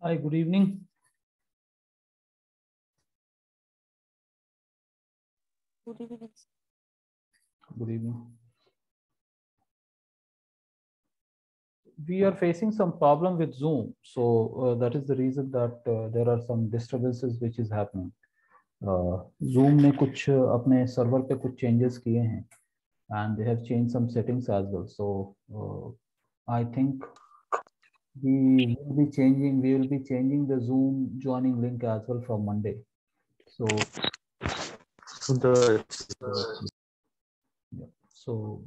Hi, good evening. Good evening. Good evening. We are facing some problem with Zoom, so that is the reason that there are some disturbances which is happening. Zoom ने कुछ अपने server पे कुछ changes किए हैं, and they have changed some settings as well. So I think we will be changing the Zoom joining link as well from Monday. So yeah. So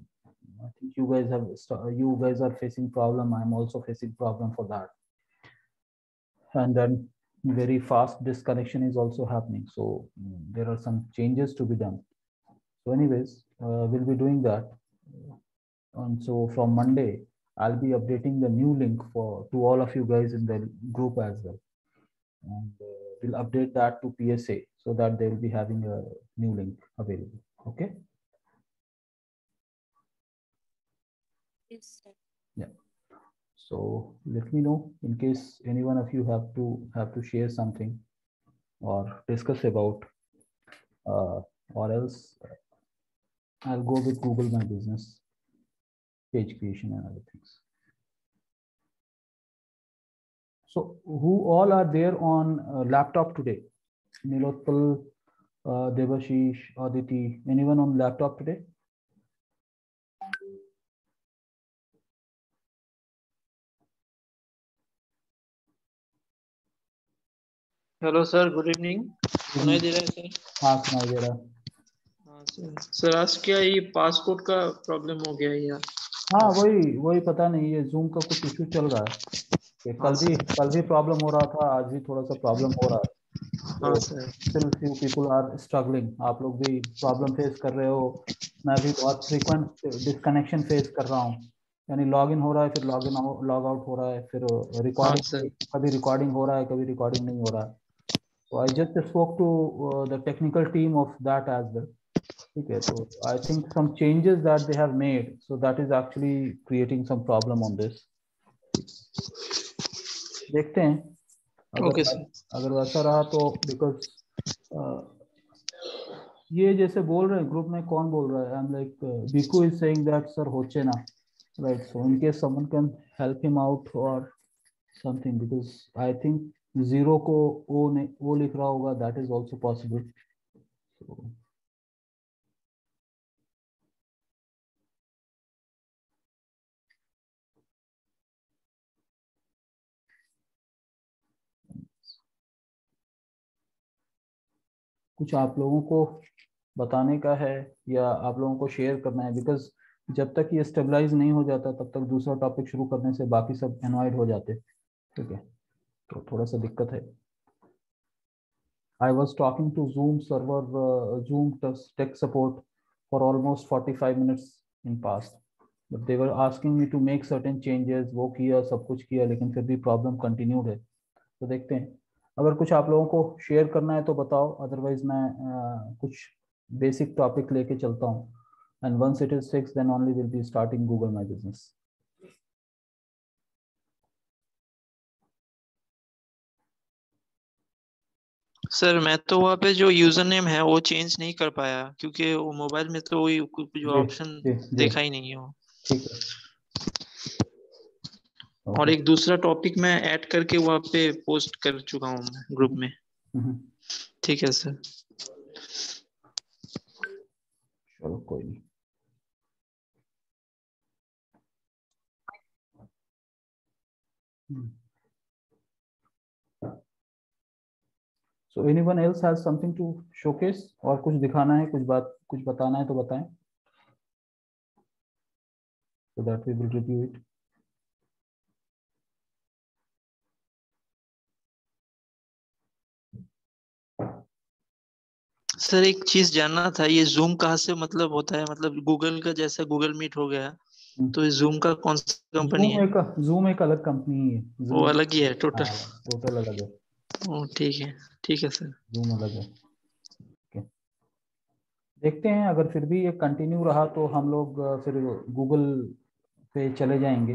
I think you guys are facing problem. I'm also facing problem for that. And then very fast disconnection is also happening. So there are some changes to be done. So anyways, we'll be doing that. And so from Monday, I'll be updating the new link to all of you guys in the group as well. And we'll update that to PSA so that they will be having a new link available. Okay. Yes, sir. Yeah. So let me know in case any one of you have to share something or discuss about, or else I'll go with Google My Business page creation and other things. So who all are there on laptop today? Nilotpal, Devashish, Aditi, anyone on laptop today? Hello sir, good evening. सुनाई दे रहा है sir? हाँ, सुनाई दे रहा है। हाँ sir, आज क्या ये पासपोर्ट का प्रॉब्लम हो गया है यार? हाँ, वही पता नहीं, ये जूम का कुछ इशू चल रहा है। ये कल भी प्रॉब्लम हो रहा था, आज भी थोड़ा सा प्रॉब्लम हो रहा है। हाँ तो sir. still few people are struggling. आप लोग भी प्रॉब्लम फेस कर रहे हो, मैं भी बहुत फ्रीक्वेंट डिस्कनेक्शन फेस कर रहा हूँ। यानी लॉग इन हो रहा है, फिर लॉग आउट हो रहा है, फिर हाँ रिकॉर्डिंग, सर। कभी रिकॉर्डिंग हो रहा है, कभी रिकॉर्डिंग नहीं हो रहा है। So I just spoke to the technical team of that as well. ठीक है, तो I think some changes that they have made, so that is actually creating some problem on this. देखते हैं, ओके सर। अगर वैसा रहा तो, because ये जैसे बोल रहे हैं ग्रुप में, कौन बोल रहा है, I am like Biku is saying that sir होचे ना, right? So in case someone can help him out और something, because I think zero को ओ लिख रहा होगा, दैट इज आल्सो पॉसिबल। कुछ आप लोगों को बताने का है या आप लोगों को शेयर करना है, बिकॉज जब तक ये स्टेबलाइज नहीं हो जाता तब तक दूसरा टॉपिक शुरू करने से बाकी सब एनवाइड हो जाते। ठीक है, तो थोड़ा सा दिक्कत है। I was talking to Zoom server, Zoom tech support for almost 45 minutes in past, but they were asking me to make certain changes, वो किया, सब कुछ किया, लेकिन फिर भी प्रॉब्लम कंटिन्यूड है। तो देखते हैं, अगर कुछ आप लोगों को शेयर करना है तो बताओ, अदरवाइज मैं कुछ बेसिक टॉपिक लेके चलता हूँ, and once it is fixed then only we'll be starting Google My Business. Sir मैं तो वहाँ पे जो यूजर नेम है वो चेंज नहीं कर पाया, क्योंकि वो मोबाइल में तो वही जो ऑप्शन देखा ही नहीं हो। ठीक है। और एक दूसरा टॉपिक मैं ऐड करके वहाँ पे पोस्ट कर चुका हूँ ग्रुप में। ठीक है सर। चलो कोई नहीं। So anyone else has something to showcase, और कुछ दिखाना है, कुछ बताना है तो बताएं, so that we will review it. Sir एक चीज जानना था, ये जूम कहाँ से मतलब होता है? मतलब गूगल का जैसा गूगल मीट हो गया, तो ये जूम का कौन सा कंपनी है? जूम एक अलग कंपनी है। वो अलग ही है टोटल? टोटल अलग है। ओ ठीक है सर। जूम अलग है। okay. देखते हैं, अगर फिर भी ये कंटिन्यू रहा तो हम लोग फिर गूगल पे चले जाएंगे,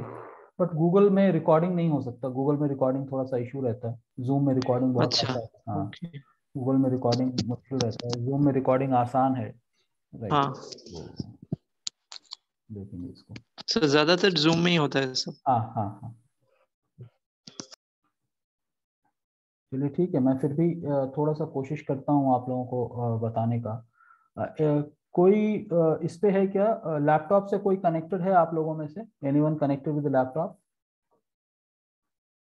बट गूगल में रिकॉर्डिंग नहीं हो सकता, गूगल में रिकॉर्डिंग थोड़ा सा इशू रहता है, जूम में रिकॉर्डिंग बहुत अच्छा, आता है। हाँ, ओके। गूगल में रिकॉर्डिंग मुश्किल रहता है, जूम में रिकॉर्डिंग आसान है। राइट, हाँ तो देखेंगे इसको। सर, ज्यादातर जूम में ही होता है सब। हाँ हाँ हाँ, चलिए ठीक है, मैं फिर भी थोड़ा सा कोशिश करता हूँ आप लोगों को बताने का। कोई इस पे है क्या, लैपटॉप से कोई कनेक्टेड है आप लोगों में से? Anyone connected with laptop?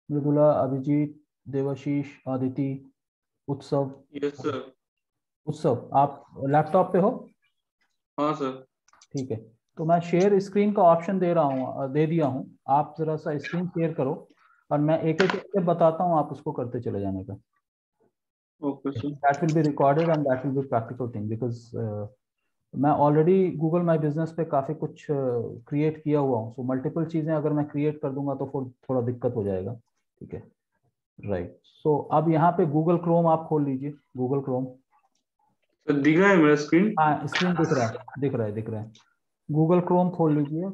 Mridula, Abhijit, Debashish, Aditi, Utsav. Yes sir. Utsav, आप लैपटॉप पे हो? हाँ सर। ठीक है, तो मैं शेयर स्क्रीन का ऑप्शन दे रहा हूँ, दे दिया हूँ। आप जरा सा स्क्रीन शेयर करो और मैं एक एक स्टेप बताता हूँ, आप उसको करते चले जाने का। Okay sir. That will be recorded and that will be practical thing because मैं ऑलरेडी गूगल माई बिजनेस पे काफ़ी कुछ क्रिएट किया हुआ हूँ, सो मल्टीपल चीज़ें अगर मैं क्रिएट कर दूंगा तो फिर थोड़ा दिक्कत हो जाएगा। ठीक है, राइट। सो अब यहाँ पे गूगल क्रोम आप खोल लीजिए, गूगल क्रोम। सर दिख रहा है मेरा स्क्रीन? हाँ, स्क्रीन दिख रहा है, दिख रहा है, दिख रहा है। गूगल क्रोम खोल लीजिए।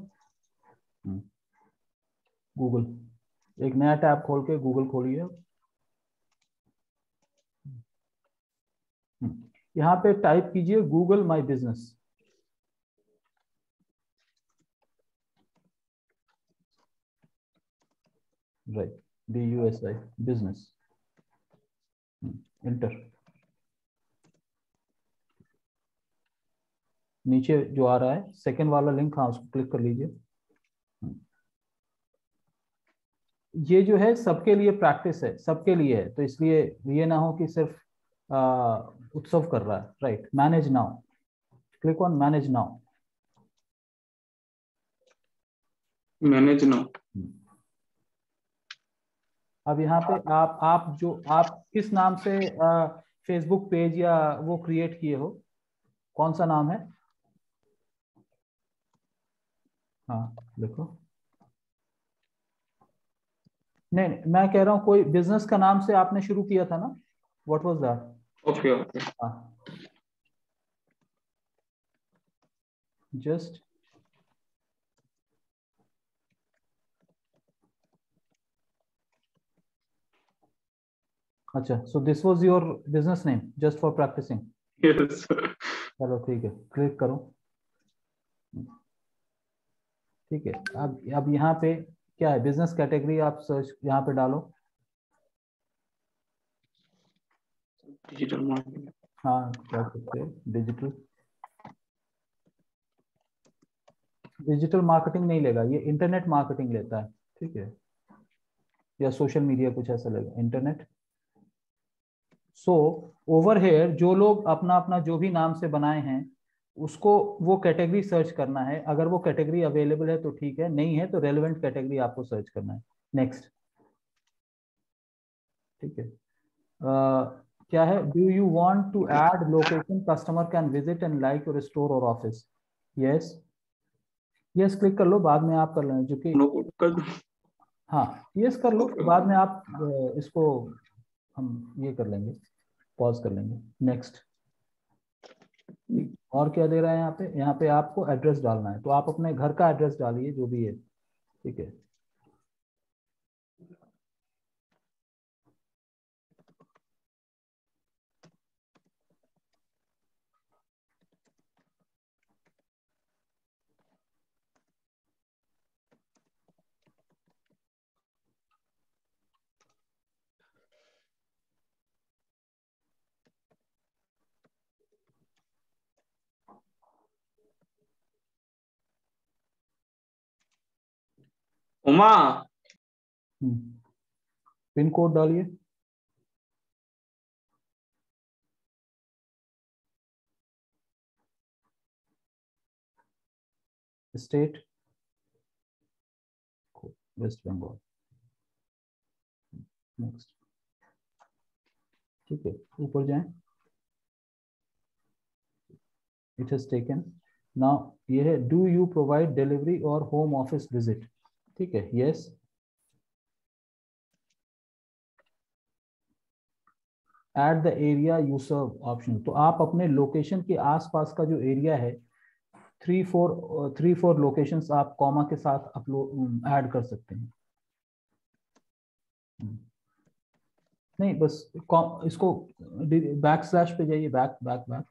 गूगल, एक नया टैब खोल के गूगल खोलिए। यहाँ पे टाइप कीजिए Google my business. Right, BUSI business, inter. नीचे जो आ रहा है सेकंड वाला लिंक, हाँ उसको क्लिक कर लीजिए। ये जो है सबके लिए प्रैक्टिस है, सबके लिए है, तो इसलिए ये ना हो कि सिर्फ उत्सव कर रहा है। Right, manage now, click on manage now. Manage now. अब यहाँ पे आप किस नाम से फेसबुक पेज या वो क्रिएट किए हो, कौन सा नाम है? हाँ देखो, नहीं नहीं, मैं कह रहा हूँ कोई बिजनेस का नाम से आपने शुरू किया था ना, what was that? Okay okay. हाँ, जस्ट, अच्छा, so this was your business name just for practising. Yes sir. चलो ठीक है, क्लिक करो। ठीक है, अब यहाँ पे क्या है, बिजनेस कैटेगरी आप सर्च यहाँ पे डालो। Digital marketing. हाँ कर सकते हो, डिजिटल। डिजिटल मार्केटिंग नहीं लेगा ये, इंटरनेट मार्केटिंग लेता है। ठीक है, या सोशल मीडिया कुछ ऐसा लेगा, इंटरनेट। सो ओवर हेयर जो लोग अपना अपना जो भी नाम से बनाए हैं उसको वो कैटेगरी सर्च करना है, अगर वो कैटेगरी अवेलेबल है तो ठीक है, नहीं है तो रेलेवेंट कैटेगरी आपको सर्च करना है। नेक्स्ट। ठीक है, क्या है, do you want to add location customer can visit and like your store और ऑफिस? यस, यस क्लिक कर लो, बाद में आप कर लेना, जो कि कर दूं? हाँ यस कर लो, ओके बाद ओके। में आप इसको हम ये कर लेंगे, पॉज कर लेंगे। नेक्स्ट। और क्या दे रहा है यहाँ पे? यहाँ पे आपको एड्रेस डालना है, तो आप अपने घर का एड्रेस डालिए जो भी है। ठीक है, उमा। पिन कोड डालिए। स्टेट, वेस्ट बंगाल। नेक्स्ट। ठीक है, ऊपर जाएं। It has taken. नाउ ये है, डू यू प्रोवाइड डिलीवरी और होम ऑफिस विजिट? ठीक है, yes. At the area you serve option, तो आप अपने लोकेशन के आसपास का जो एरिया है थ्री फोर लोकेशंस आप कॉमा के साथ अपलोड ऐड कर सकते हैं। नहीं बस इसको बैक स्लैश पे जाइए, बैक बैक बैक,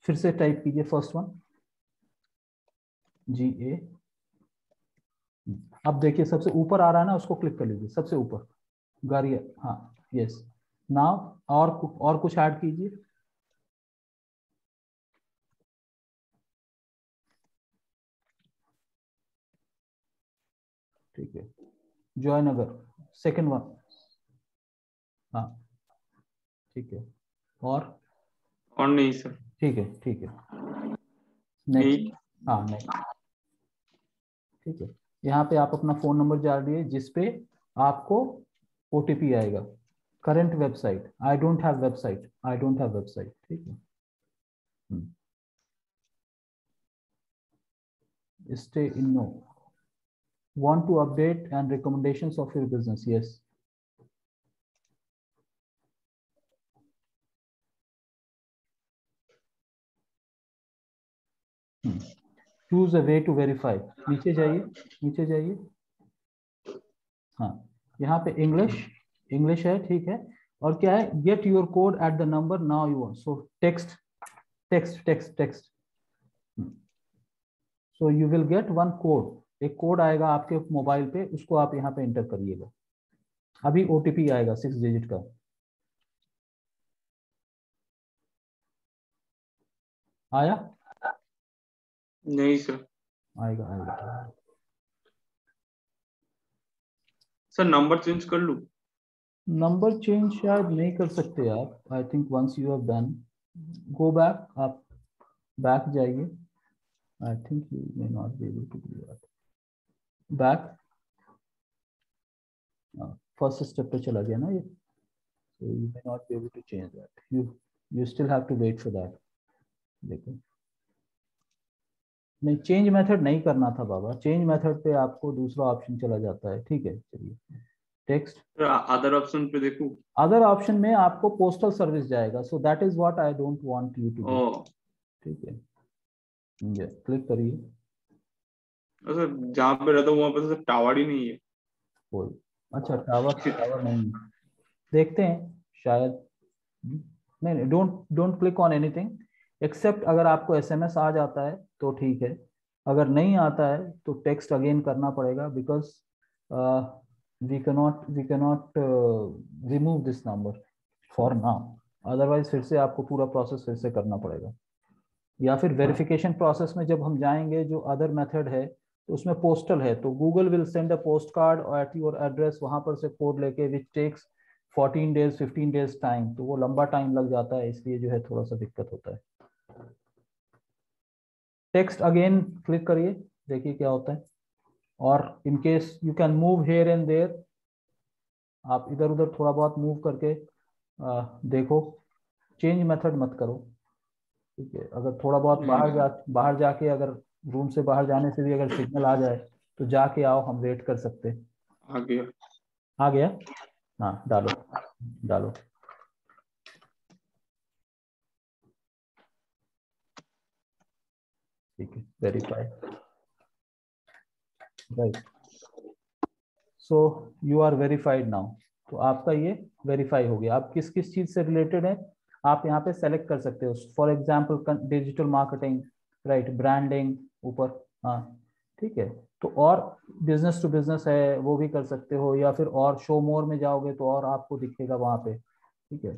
फिर से टाइप कीजिए फर्स्ट वन GA। अब देखिए सबसे ऊपर आ रहा है ना, उसको क्लिक कर लीजिए सबसे ऊपर गाड़ी। हाँ यस, नाउ और कुछ ऐड कीजिए। ठीक है, जयनगर सेकंड वन। हाँ ठीक है, और नहीं सर। ठीक है ठीक है, नेक्स्ट। हाँ नेक्स्ट। ठीक है, यहाँ पे आप अपना फोन नंबर डालिए जिस पे आपको OTP आएगा। Current website, I don't have website, I don't have website. ठीक है, stay in no, want to update and recommendations of your business, yes। choose a way to verify, नीचे जाइए, नीचे जाइए। हाँ, यहाँ पे इंग्लिश है, ठीक है। और क्या है, get your code at the number now you want, so text text text text. So you will get one code, एक कोड आएगा आपके मोबाइल पे, उसको आप यहाँ पे एंटर करिएगा। अभी OTP आएगा 6 डिजिट का। आया? नहीं सर। आएगा आएगा। सर नंबर चेंज कर लूं? नंबर चेंज शायद नहीं कर सकते आप, I think once you have done go back, आप बैक जाइए। I think you may not be able to do that. Back, first step पे चला गया ना ये, so you may not be able to change that, you still have to wait for that। देखो, नहीं change method नहीं करना था बाबा, चेंज मेथड पे आपको दूसरा ऑप्शन चला जाता है। ठीक है, चलिए टेक्स्ट, अदर ऑप्शन पे देखूं? अदर ऑप्शन में आपको पोस्टल सर्विस जाएगा, so that is what I don't want you to do. ठीक है, ये क्लिक करिए। सर जहाँ पे रहता हूँ वहाँ पे टावर ही नहीं है कोई, अच्छा टावर नहीं, देखते हैं शायद। नहीं, don't click on anything accept अगर आपको SMS आ जाता है तो ठीक है, अगर नहीं आता है तो टेक्स्ट अगेन करना पड़ेगा, because we cannot remove this number for now, otherwise फिर से आपको पूरा प्रोसेस फिर से करना पड़ेगा। या फिर वेरिफिकेशन प्रोसेस में जब हम जाएंगे, जो अदर मेथड है तो उसमें पोस्टल है, तो Google will send a post card at your address, वहां पर से कोड लेके, which takes 14 days 15 days time, तो वो लंबा टाइम लग जाता है, इसलिए जो है थोड़ा सा दिक्कत होता है। टेक्स्ट अगेन क्लिक करिए, देखिए क्या होता है। और in case you can move here and there, आप इधर उधर थोड़ा बहुत मूव करके देखो, चेंज मेथड मत करो। ठीक है, अगर थोड़ा बहुत बाहर जाके, अगर रूम से बाहर जाने से भी अगर सिग्नल आ जाए तो जाके आओ, हम वेट कर सकते हैं। आ गया? हाँ डालो। ठीक है, verify, right. So you are verified now, तो आपका ये वेरीफाई हो गया। आप किस किस चीज से रिलेटेड है आप यहाँ पे सेलेक्ट कर सकते हो, for example digital marketing, right, branding ऊपर। हाँ ठीक है, तो और बिजनेस टू बिजनेस है वो भी कर सकते हो, या फिर और शो मोर में जाओगे तो और आपको दिखेगा वहां पे। ठीक है,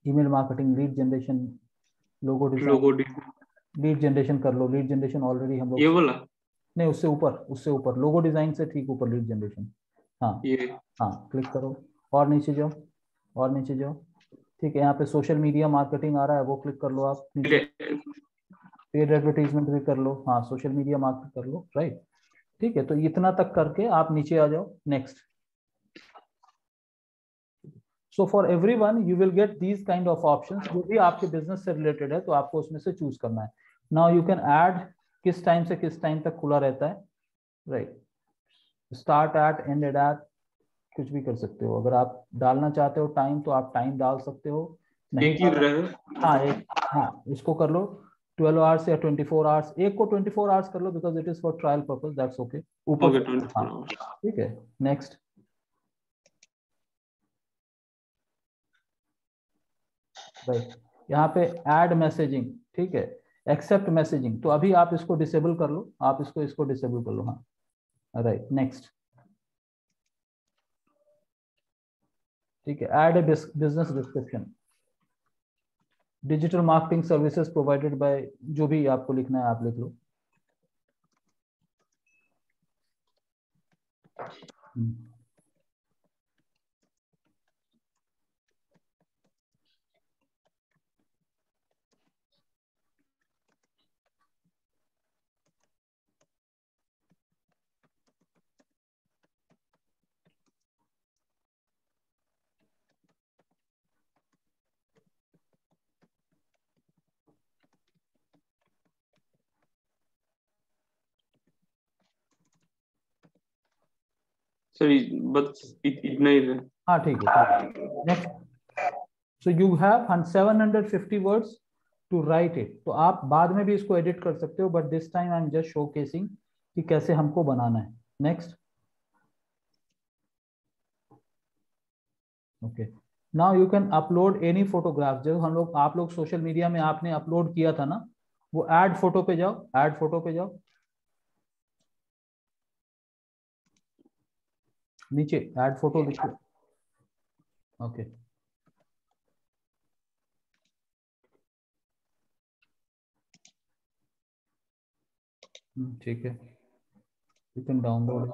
email marketing, lead generation, logo design, lead generation कर लो, लीड जनरेशन ऑलरेडी हम लोग, ये बोला नहीं उससे ऊपर लोगो डिजाइन से ठीक ऊपर लीड जनरेशन। हाँ ये हाँ, क्लिक करो और नीचे जाओ, और नीचे जाओ। ठीक है, यहाँ पे सोशल मीडिया मार्केटिंग आ रहा है, वो क्लिक कर लो आप नीचे। पेड एडवर्टाइजमेंट भी कर लो, हाँ सोशल मीडिया मार्केट कर लो, राइट। ठीक है, तो इतना तक करके आप नीचे आ जाओ, next. So for everyone you will get these kind of options, जो भी आपके बिजनेस से रिलेटेड है तो आपको उसमें से चूज करना है। नाउ यू कैन ऐड, किस टाइम से किस टाइम तक खुला रहता है, right, start at, end at, कुछ भी कर सकते हो। अगर आप डालना चाहते हो टाइम तो आप टाइम डाल सकते हो, नहीं एक ही रहे। हाँ उसको कर लो, 12 आवर्स या 24 आवर्स, एक को 24 आवर्स कर लो because it is for trial purpose, that's okay. ऊपर ठीक है। नेक्स्ट, राइट, यहाँ पे ऐड मैसेजिंग, ठीक है, एक्सेप्ट मैसेजिंग, तो अभी आप इसको डिसेबल कर लो, आप इसको डिसेबल कर लो, हाँ, राइट। नेक्स्ट, ठीक है, add a business description, digital marketing services provided by, जो भी आपको लिखना है आप लिख लो। सर बस इतना ही है। हाँ ठीक है। Next, so you have 750 words to write it, तो आप बाद में भी इसको एडिट कर सकते हो, but this time I am just showcasing कि कैसे हमको बनाना है। Next, okay, now you can upload any photograph, जो हम लोग आप लोग सोशल मीडिया में आपने अपलोड किया था ना, वो ऐड फोटो पे जाओ, ऐड फोटो पे जाओ, नीचे ऐड फोटो लिखो, ओके, ठीक है, यू कैन डाउनलोड,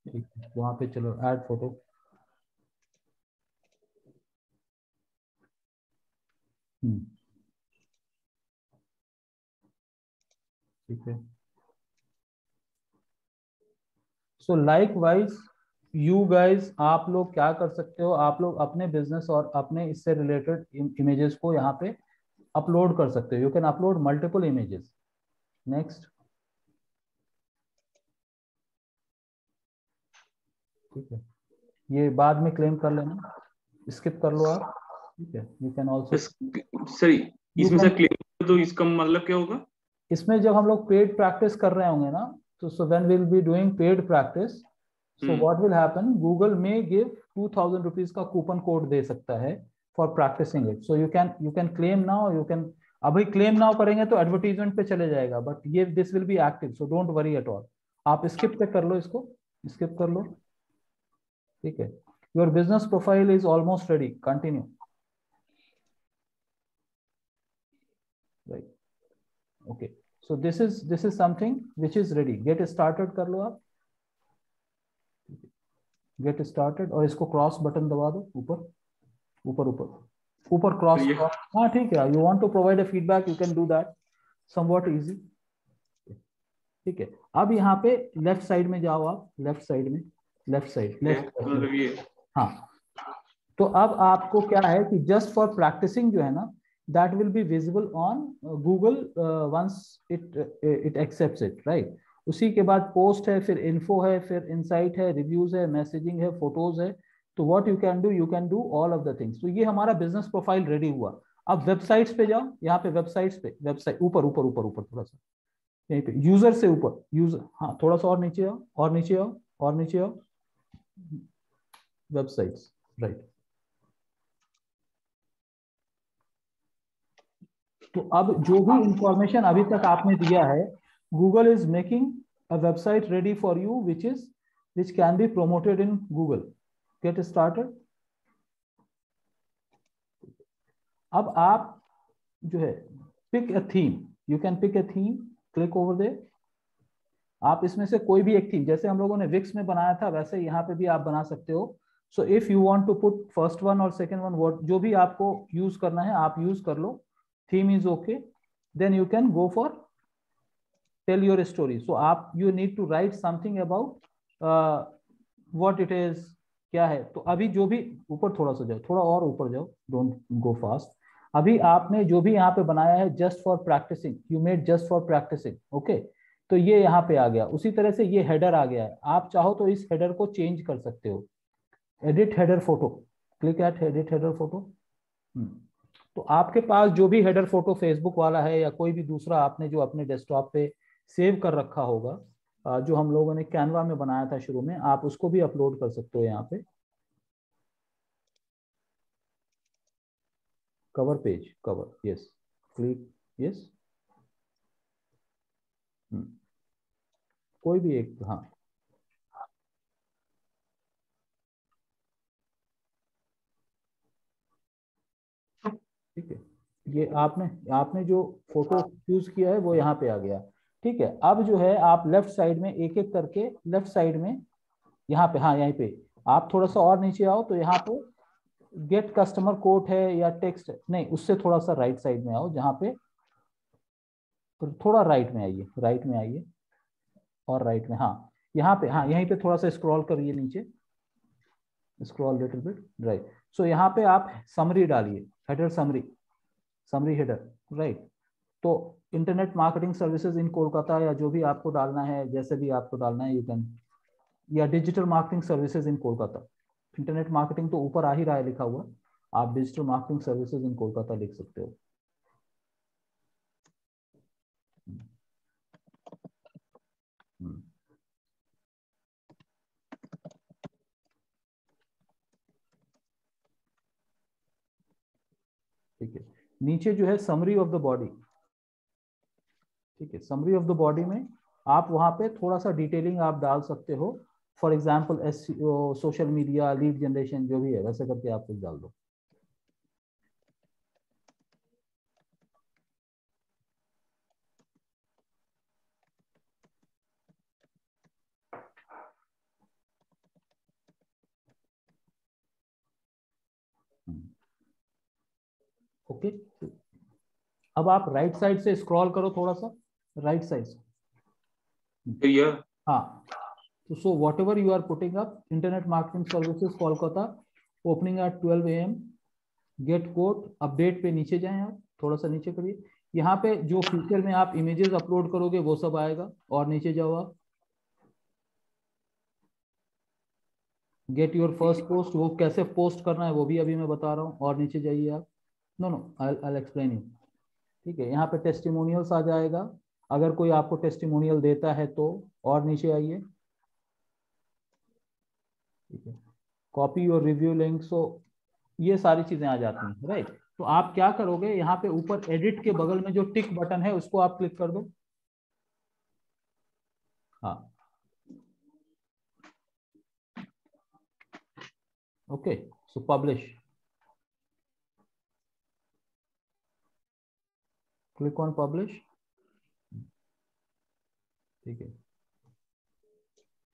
ठीक है, वहां पे चलो ऐड फोटो, ठीक है। So like wise you guys, आप लोग क्या कर सकते हो, आप लोग अपने बिजनेस और अपने इससे रिलेटेड इमेजेस को यहाँ पे अपलोड कर सकते हो, you can upload multiple images. Next, ठीक है, ये बाद में क्लेम कर लेना, स्किप कर लो आप, ठीक है, यू कैन ऑल्सो, सर इसमें से क्लेम, तो इसका मतलब क्या होगा? इसमें जब हम लोग पेड प्रैक्टिस कर रहे होंगे ना, तो so when will be doing paid practice, so what will happen, Google में गिव 2000 रुपीज का कूपन कोड दे सकता है for practising it, so you can claim now, you can, अभी क्लेम नाउ करेंगे तो एडवर्टीजमेंट पे चले जाएगा, बट ये this will be active, so don't worry at all. आप स्किप पे कर लो, इसको स्किप कर लो, ठीक है। Your business profile is almost ready, continue, right, okay, so this is something which is ready, get started कर लो आप, get started, और इसको क्रॉस बटन दबा दो, ऊपर ऊपर ऊपर ऊपर क्रॉस, हाँ ठीक है, you want to provide a feedback you can do that, somewhat easy, ठीक है। अब यहाँ पे लेफ्ट साइड में जाओ आप, लेफ्ट साइड में, लेफ्ट साइड, लेफ्ट, हाँ, तो अब आपको क्या है कि जस्ट फॉर प्रैक्टिसिंग जो है ना, that will be visible on Google once it accepts it, right? उसी के बाद पोस्ट है, फिर इन्फो है, फिर इनसाइट है, रिव्यूज है, मैसेजिंग है, फोटोज है, तो what you can do all of the things. तो ये हमारा बिजनेस प्रोफाइल रेडी हुआ। अब वेबसाइट्स पे जाओ, यहाँ पे वेबसाइट्स पे, वेबसाइट ऊपर ऊपर ऊपर ऊपर थोड़ा सा, यहीं पे यूजर से ऊपर, यूजर, हाँ थोड़ा सा और नीचे आओ, और नीचे आओ, और नीचे आओ, वेबसाइट्स, राइट। तो अब जो भी इंफॉर्मेशन अभी तक आपने दिया है, Google is making a website ready for you which can be promoted in Google. Get started. अब आप जो है pick a theme, you can pick a theme, click over there. आप इसमें से कोई भी एक थीम, जैसे हम लोगों ने विक्स में बनाया था वैसे यहाँ पे भी आप बना सकते हो। So if you want to put first one और सेकंड वन, वर्ड जो भी आपको यूज करना है आप यूज कर लो। Theme is okay, then you can go for tell your story. So आप you need to write something about what it is, क्या है। तो अभी जो भी ऊपर थोड़ा सा जाओ, थोड़ा और ऊपर जाओ, डोंट गो फास्ट। अभी आपने जो भी यहाँ पे बनाया है just for practising, you made just for practising, okay. तो ये यहाँ पे आ गया। उसी तरह से ये हेडर आ गया है, आप चाहो तो इस हेडर को चेंज कर सकते हो। Edit header photo, click at edit header photo. तो आपके पास जो भी हेडर फोटो फेसबुक वाला है या कोई भी दूसरा आपने जो अपने डेस्कटॉप पे सेव कर रखा होगा, जो हम लोगों ने कैनवा में बनाया था शुरू में, आप उसको भी अपलोड कर सकते हो यहाँ पे। Cover page, cover, yes, click, yes, कोई भी एक, हाँ ठीक है। ये आपने जो फोटो चूज किया है वो यहाँ पे आ गया। ठीक है, अब जो है आप लेफ्ट साइड में एक एक करके, लेफ्ट साइड में यहाँ पे, हाँ यहीं पे आप थोड़ा सा और नीचे आओ तो यहाँ पे गेट कस्टमर कोड है या टेक्स्ट, नहीं उससे थोड़ा सा राइट साइड में आओ, जहाँ पे तो थोड़ा राइट में आइए, राइट में आइए और राइट में, हाँ यहाँ पे, हाँ यहीं पे थोड़ा सा स्क्रॉल करिए नीचे, स्क्रॉल लिटिल बिट, राइट। सो यहाँ पे आप समरी डालिए, header summary, summary header, right. तो internet marketing services in Kolkata या जो भी आपको डालना है, जैसे भी आपको डालना है यू कैन, या digital marketing services in Kolkata. Internet marketing तो ऊपर आ ही रहा है लिखा हुआ, आप digital marketing services in Kolkata लिख सकते हो। ठीक है, नीचे जो है समरी ऑफ द बॉडी, ठीक है, समरी ऑफ द बॉडी में आप वहां पे थोड़ा सा डिटेलिंग आप डाल सकते हो, for example SEO, social media, lead generation, जो भी है वैसे करके आप कुछ डाल दो। ओके, अब आप राइट साइड से स्क्रॉल करो थोड़ा सा, राइट साइड से, हाँ। So whatever you are putting up, internet marketing services Kolkata, opening at 12 AM, get code, update पे नीचे जाएं आप, थोड़ा सा नीचे करिए, यहाँ पे जो फ्यूचर में आप इमेजेस अपलोड करोगे वो सब आएगा, और नीचे जाओ आप, गेट योर फर्स्ट पोस्ट, वो कैसे पोस्ट करना है वो भी अभी मैं बता रहा हूँ, और नीचे जाइए आप, no no I explain you. ठीक है, यहाँ पे टेस्टिमोनियल्स आ जाएगा, अगर कोई आपको टेस्टिमोनियल देता है तो, और नीचे आइए, ठीक है, कॉपी योर रिव्यू लिंक, सो ये सारी चीजें आ जाती हैं, राइट। तो आप क्या करोगे, यहाँ पे ऊपर एडिट के बगल में जो टिक बटन है उसको आप क्लिक कर दो, हाँ okay, so publish, click on publish, ठीक है,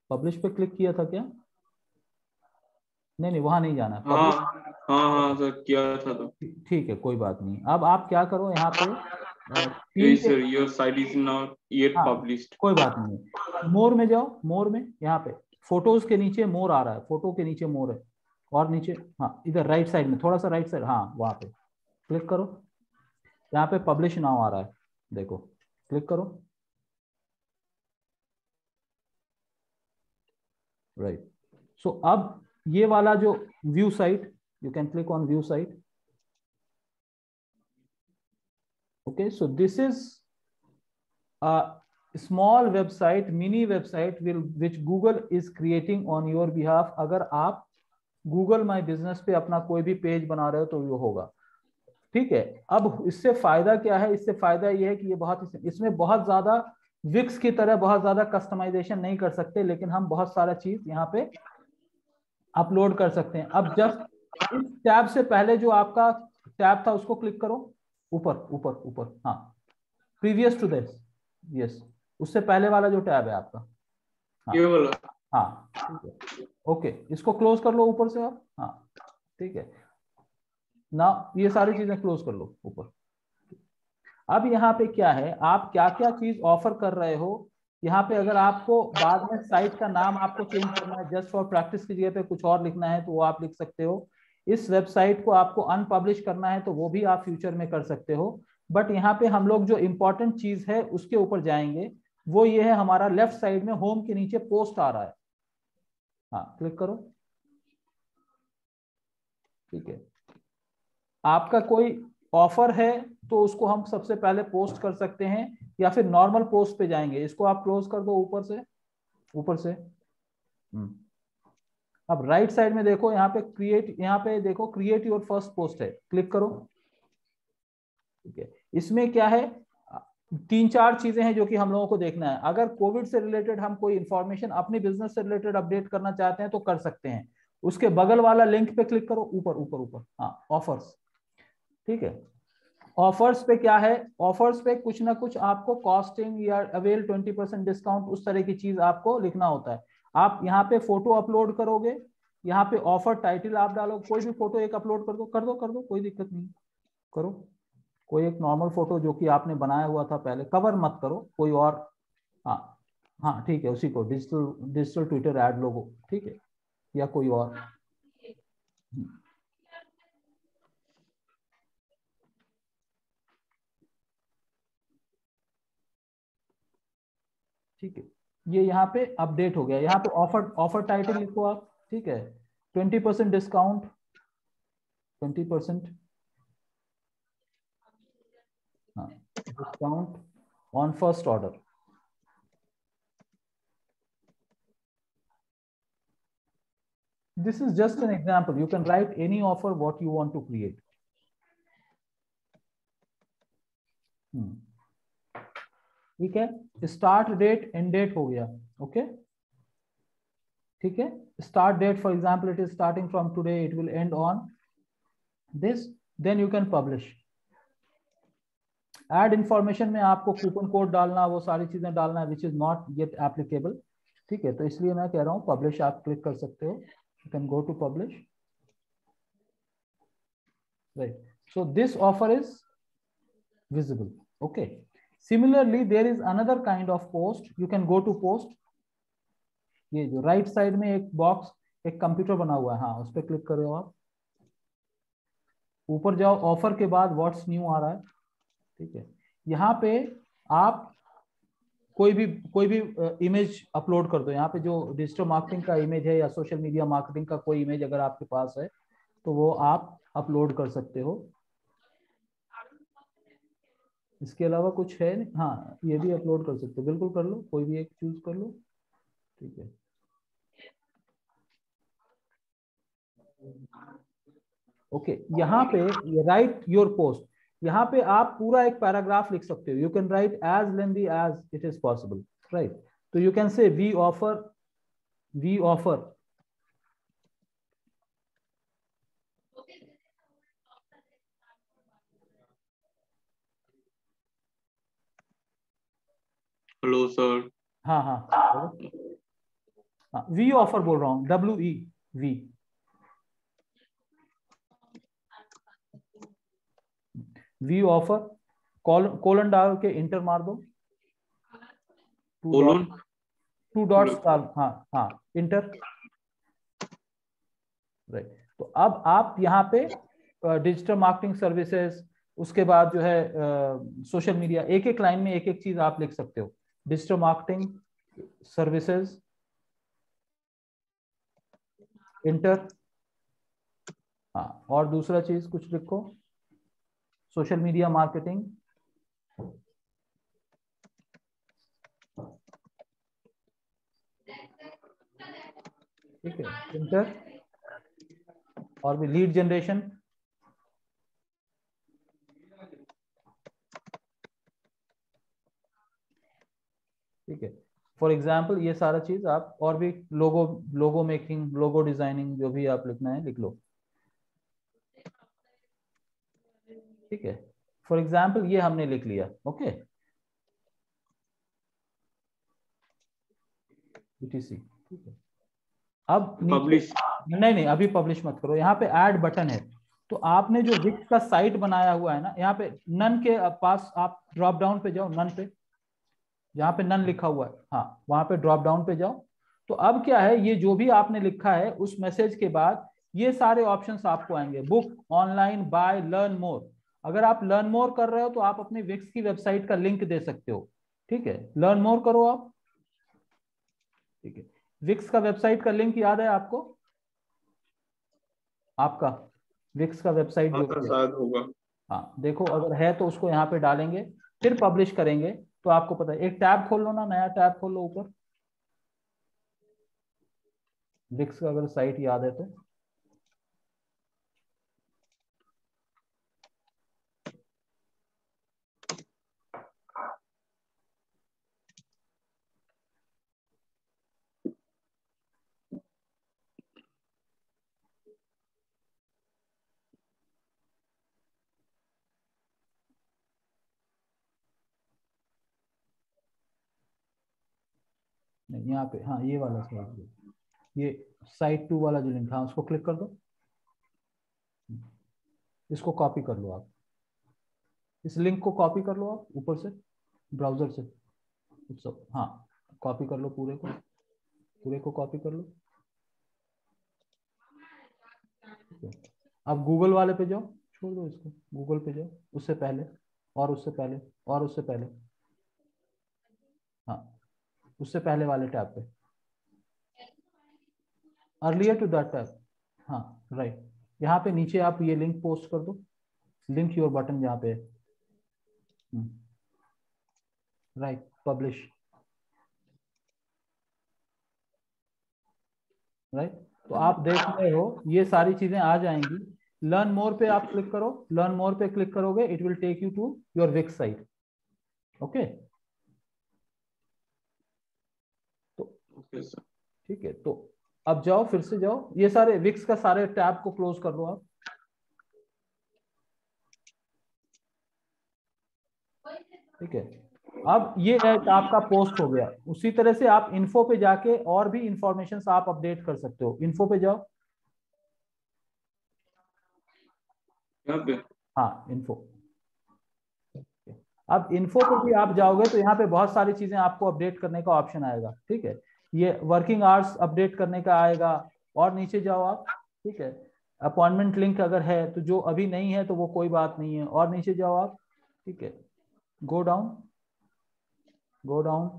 पब्लिश पे क्लिक किया था क्या? नहीं वहां नहीं जाना, हाँ सर किया था तो। ठीक है, कोई बात नहीं। अब आप क्या करो यहाँ पे, sir your site is not yet published, कोई बात नहीं, मोर में जाओ, मोर में यहाँ पे फोटोज के नीचे मोर आ रहा है, फोटो के नीचे मोर है, और नीचे, हाँ इधर राइट साइड में, थोड़ा सा राइट साइड, हाँ वहां पे क्लिक करो, यहाँ पे पब्लिश नाउ आ रहा है, देखो क्लिक करो, राइट। सो अब ये वाला जो view site, you can click on view site, okay, so this is a small website, mini website which Google is creating on your behalf। अगर आप Google My Business पे अपना कोई भी पेज बना रहे हो तो ये होगा, ठीक है। अब इससे फायदा क्या है, इससे फायदा ये है कि ये बहुत, इसमें बहुत ज्यादा विक्स की तरह बहुत ज्यादा कस्टमाइजेशन नहीं कर सकते, लेकिन हम बहुत सारा चीज यहाँ पे अपलोड कर सकते हैं। अब जस्ट इस टैब से पहले जो आपका टैब था उसको क्लिक करो, ऊपर ऊपर ऊपर, हाँ प्रीवियस टू दिस, यस, उससे पहले वाला जो टैब है आपका, हाँ ये वाला, हाँ ठीक है, ओके, इसको क्लोज कर लो ऊपर से आप, हाँ ठीक है ना, ये सारी चीजें क्लोज कर लो ऊपर। अब यहाँ पे क्या है, आप क्या क्या चीज ऑफर कर रहे हो, यहाँ पे अगर आपको बाद में साइट का नाम आपको चेंज करना है, जस्ट फॉर प्रैक्टिस की जगह पे कुछ और लिखना है तो वो आप लिख सकते हो, इस वेबसाइट को आपको अनपब्लिश करना है तो वो भी आप फ्यूचर में कर सकते हो। बट यहाँ पे हम लोग जो इंपॉर्टेंट चीज है उसके ऊपर जाएंगे, वो ये है, हमारा लेफ्ट साइड में होम के नीचे पोस्ट आ रहा है, हाँ क्लिक करो, ठीक है, आपका कोई ऑफर है तो उसको हम सबसे पहले पोस्ट कर सकते हैं, या फिर नॉर्मल पोस्ट पे जाएंगे। इसको आप क्लोज कर दो ऊपर से, ऊपर से। अब राइट साइड में देखो, यहाँ पे क्रिएट, यहाँ पे देखो क्रिएट योर फर्स्ट पोस्ट है, क्लिक करो। ठीक है, इसमें क्या है, 3-4 चीजें हैं जो कि हम लोगों को देखना है। अगर कोविड से रिलेटेड हम कोई इंफॉर्मेशन अपने बिजनेस से रिलेटेड अपडेट करना चाहते हैं तो कर सकते हैं। उसके बगल वाला लिंक पे क्लिक करो, ऊपर ऊपर ऊपर, हाँ, ऑफर्स। ठीक है, ऑफर्स पे क्या है, ऑफर्स पे कुछ ना कुछ आपको कॉस्टिंग या अवेल 20% डिस्काउंट, उस तरह की चीज आपको लिखना होता है। आप यहाँ पे फोटो अपलोड करोगे, यहाँ पे ऑफर टाइटल आप डालो, कोई भी फोटो एक अपलोड कर दो, कर दो, कर दो, कोई दिक्कत नहीं, करो। कोई एक नॉर्मल फोटो जो कि आपने बनाया हुआ था पहले, कवर मत करो, कोई और। हाँ हाँ, ठीक है, उसी को डिजिटल डिजिटल ट्विटर एड लोगो, ठीक है, या कोई और। ठीक है, ये यहाँ पे अपडेट हो गया। यहाँ पे ऑफर, ऑफर टाइटल लिखो आप। ठीक है, 20% डिस्काउंट, 20%, हाँ, discount on first order. This is just an example. You can write any offer what you want to create. ठीक है, स्टार्ट डेट एंड डेट हो गया। ओके, ठीक है, start date for example it is starting from today, it will end on this, then you can publish. Add information में आपको coupon code डालना, वो सारी चीजें डालना है, which is not yet applicable. ठीक है, तो इसलिए मैं कह रहा हूँ पब्लिश आप क्लिक कर सकते हो, you can go to publish. Right, so this offer is visible. Okay, similarly there is another kind of post, you can go to post। ये जो राइट साइड में एक बॉक्स, एक कंप्यूटर बना हुआ है, हाँ, उस पर क्लिक करो आप, ऊपर जाओ, ऑफर के बाद व्हाट्स न्यू आ रहा है। ठीक है, यहाँ पे आप कोई भी इमेज अपलोड कर दो। यहाँ पे जो डिजिटल मार्केटिंग का इमेज है या सोशल मीडिया मार्केटिंग का कोई इमेज अगर आपके पास है तो वो आप अपलोड कर सकते हो। इसके अलावा कुछ है नहीं, हाँ, ये भी अपलोड कर सकते हो, बिल्कुल कर लो, कोई भी एक चूज कर लो। ठीक है, ओके, यहाँ पे राइट योर पोस्ट, यहाँ पे आप पूरा एक पैराग्राफ लिख सकते हो। You can write as lengthy as it is possible, right. तो you can say we offer hello sir. हाँ हाँ हाँ, वी ऑफर बोल रहा हूँ, WE, we. We offer, colon डाल के इंटर मार दो, टू डॉट्स डाल, हाँ हाँ, इंटर। राइट, तो अब आप यहाँ पे डिजिटल मार्केटिंग सर्विसेज, उसके बाद जो है सोशल मीडिया, एक एक लाइन में एक एक चीज आप लिख सकते हो। डिजिटल मार्केटिंग सर्विसेज, इंटर, हाँ, और दूसरा चीज कुछ लिखो, सोशल मीडिया मार्केटिंग, ठीक है, इंटर, और भी लीड जनरेशन, ठीक है। फॉर एग्जाम्पल ये सारा चीज आप, और भी लोगो मेकिंग, लोगो डिजाइनिंग, जो भी आप लिखना है लिख लो। ठीक है, फॉर एग्जाम्पल ये हमने लिख लिया। ओके, BTC, ठीक है। अब पब्लिश, नहीं नहीं, अभी पब्लिश मत करो, यहाँ पे ऐड बटन है। तो आपने जो विक्स का साइट बनाया हुआ है ना, यहाँ पे नन के पास आप ड्रॉप डाउन पे जाओ, नन पे, जहाँ पे नन लिखा हुआ है, हाँ, वहां पे ड्रॉप डाउन पे जाओ। तो अब क्या है, ये जो भी आपने लिखा है उस मैसेज के बाद ये सारे ऑप्शंस आपको आएंगे, book, online, buy, learn more. अगर आप लर्न मोर कर रहे हो तो आप अपनी विक्स की वेबसाइट का लिंक दे सकते हो। ठीक है, लर्न मोर करो आप। ठीक है, विक्स का वेबसाइट का लिंक याद है आपको, आपका? विक्स का वेबसाइट जो है शायद होगा। हाँ देखो, अगर है तो उसको यहाँ पे डालेंगे, फिर पब्लिश करेंगे तो आपको पता है। एक टैब खोल लो ना, नया टैब खोल लो ऊपर, विक्स का अगर साइट याद है तो। नहीं यहाँ पे, हाँ ये वाला साइट, ये साइट 2 वाला जो लिंक, हाँ उसको क्लिक कर दो, इसको कॉपी कर लो आप, इस लिंक को कॉपी कर लो आप ऊपर से ब्राउजर से सब, हाँ कॉपी कर लो पूरे को कॉपी कर लो। अब गूगल वाले पे जाओ, छोड़ दो इसको, गूगल पे जाओ, उससे पहले और उससे पहले और उससे पहले, हाँ उससे पहले वाले टैब पे, अर्लियर टू दैट टैब, हाँ राइट। यहाँ पे नीचे आप ये लिंक पोस्ट कर दो, लिंक योर बटन जहाँ पे राइट, पब्लिश, राइट। तो आप देख रहे हो ये सारी चीजें आ जाएंगी। लर्न मोर पे आप क्लिक करो, लर्न मोर पे क्लिक करोगे, it will take you to your Wix site. Okay, तो ठीक है, तो अब जाओ, फिर से जाओ, ये सारे विक्स का सारे टैब को क्लोज कर लो आप। ठीक है, अब ये आपका पोस्ट हो गया। उसी तरह से आप इन्फो पे जाके और भी इंफॉर्मेशन आप अपडेट कर सकते हो। इन्फो पे जाओ, यहाँ पे, हाँ इन्फो। अब इन्फो पे भी आप जाओगे तो यहाँ पे बहुत सारी चीजें आपको अपडेट करने का ऑप्शन आएगा। ठीक है, ये वर्किंग आवर्स अपडेट करने का आएगा, और नीचे जाओ आप। ठीक है, अपॉइंटमेंट लिंक अगर है तो, जो अभी नहीं है तो वो कोई बात नहीं है, और नीचे जाओ आप। ठीक है, गो डाउन, गो डाउन।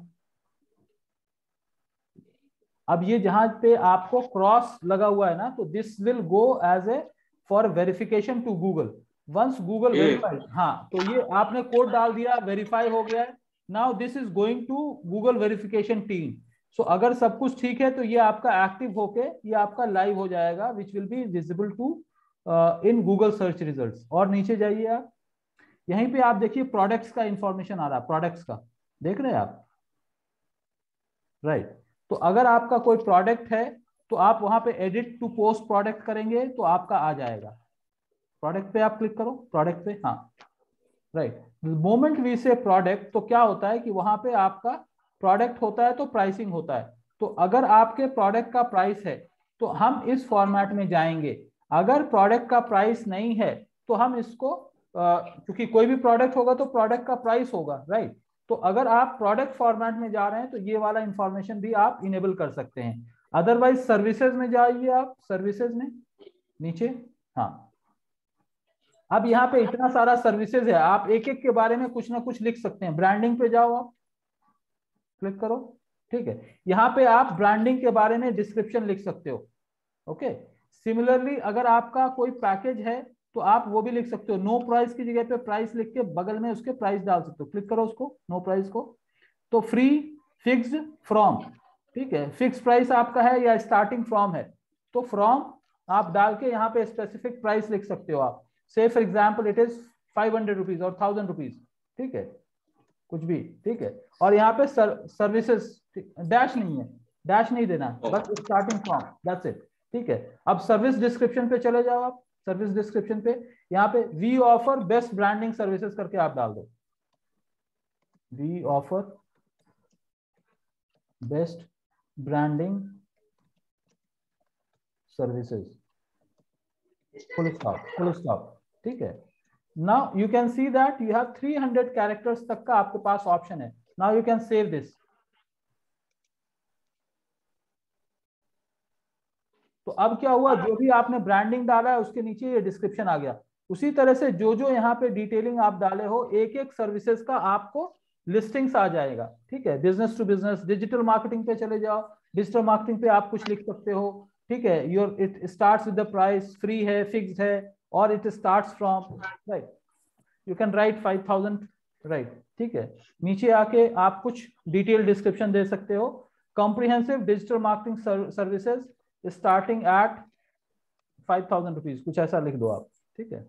अब ये जहां पे आपको क्रॉस लगा हुआ है ना, तो this will go as a for verification to Google. Once Google verified, हाँ तो ये आपने कोड डाल दिया, वेरीफाई हो गया है। Now this is going to Google verification team. So अगर सब कुछ ठीक है तो ये आपका एक्टिव होके ये आपका लाइव हो जाएगा, which will be visible to in Google search results. और नीचे जाइए आप, यहीं पे आप देखिए प्रोडक्ट्स का इंफॉर्मेशन आ रहा है, प्रोडक्ट्स का देख रहे हैं आप, राइट। तो अगर आपका कोई प्रोडक्ट है तो आप वहां पे एडिट टू पोस्ट प्रोडक्ट करेंगे तो आपका आ जाएगा। प्रोडक्ट पे आप क्लिक करो, प्रोडक्ट पे, हाँ राइट। मोमेंट वी से प्रोडक्ट, तो क्या होता है कि वहां पे आपका प्रोडक्ट होता है तो प्राइसिंग होता है। तो अगर आपके प्रोडक्ट का प्राइस है तो हम इस फॉर्मेट में जाएंगे। अगर प्रोडक्ट का प्राइस नहीं है तो हम इसको, क्योंकि कोई भी प्रोडक्ट होगा तो प्रोडक्ट का प्राइस होगा, राइट। तो अगर आप प्रोडक्ट फॉर्मेट में जा रहे हैं तो ये वाला इंफॉर्मेशन भी आप इनेबल कर सकते हैं। अदरवाइज सर्विसेज में जाइए आप, सर्विसेज में नीचे, हाँ अब यहाँ पे इतना सारा सर्विसेज है, आप एक एक के बारे में कुछ ना कुछ लिख सकते हैं। ब्रांडिंग पे जाओ आप, क्लिक करो। ठीक है, यहाँ पे आप ब्रांडिंग के बारे में डिस्क्रिप्शन लिख सकते हो। ओके, सिमिलरली अगर आपका कोई पैकेज है तो आप वो भी लिख सकते हो। नो प्राइस की जगह पे प्राइस लिख के बगल में उसके प्राइस डाल सकते हो। क्लिक करो उसको, नो प्राइस को। तो फ्री, फिक्स्ड, फ्रॉम, ठीक है, फिक्स प्राइस आपका है या स्टार्टिंग फ्रॉम है, तो फ्रॉम आप डाल के यहाँ पे स्पेसिफिक प्राइस लिख सकते हो आप। से for example it is 500 rupees और 1000 रुपीज, ठीक है, कुछ भी, ठीक है। और यहाँ पे सर्विसेज डैश नहीं है, डैश नहीं देना, बस स्टार्टिंग फ्रॉम, दैट्स इट। ठीक है, अब सर्विस डिस्क्रिप्शन पे चले जाओ आप। सर्विस डिस्क्रिप्शन पे यहाँ पे we offer best branding services करके आप डाल दो। We offer best branding services, full stop, full stop. ठीक है, now you can see that you have 300 characters तक का आपके पास ऑप्शन है। Now you can save this. तो अब क्या हुआ, जो भी आपने ब्रांडिंग डाला है उसके नीचे ये डिस्क्रिप्शन आ गया। उसी तरह से जो जो यहाँ पे डिटेलिंग आप डाले हो, एक एक सर्विसेज का आपको लिस्टिंग्स आ जाएगा। ठीक है, business to business, digital marketing पे चले जाओ, डिजिटल मार्केटिंग पे आप कुछ लिख सकते हो। ठीक है, your it starts with the price, free है, फिक्स्ड है, or it starts from, right, you can write 5000, right, ठीक है। नीचे आके आप कुछ डिटेल डिस्क्रिप्शन दे सकते हो, comprehensive digital marketing services starting at 5000 rupees, कुछ ऐसा लिख दो आप, ठीक है।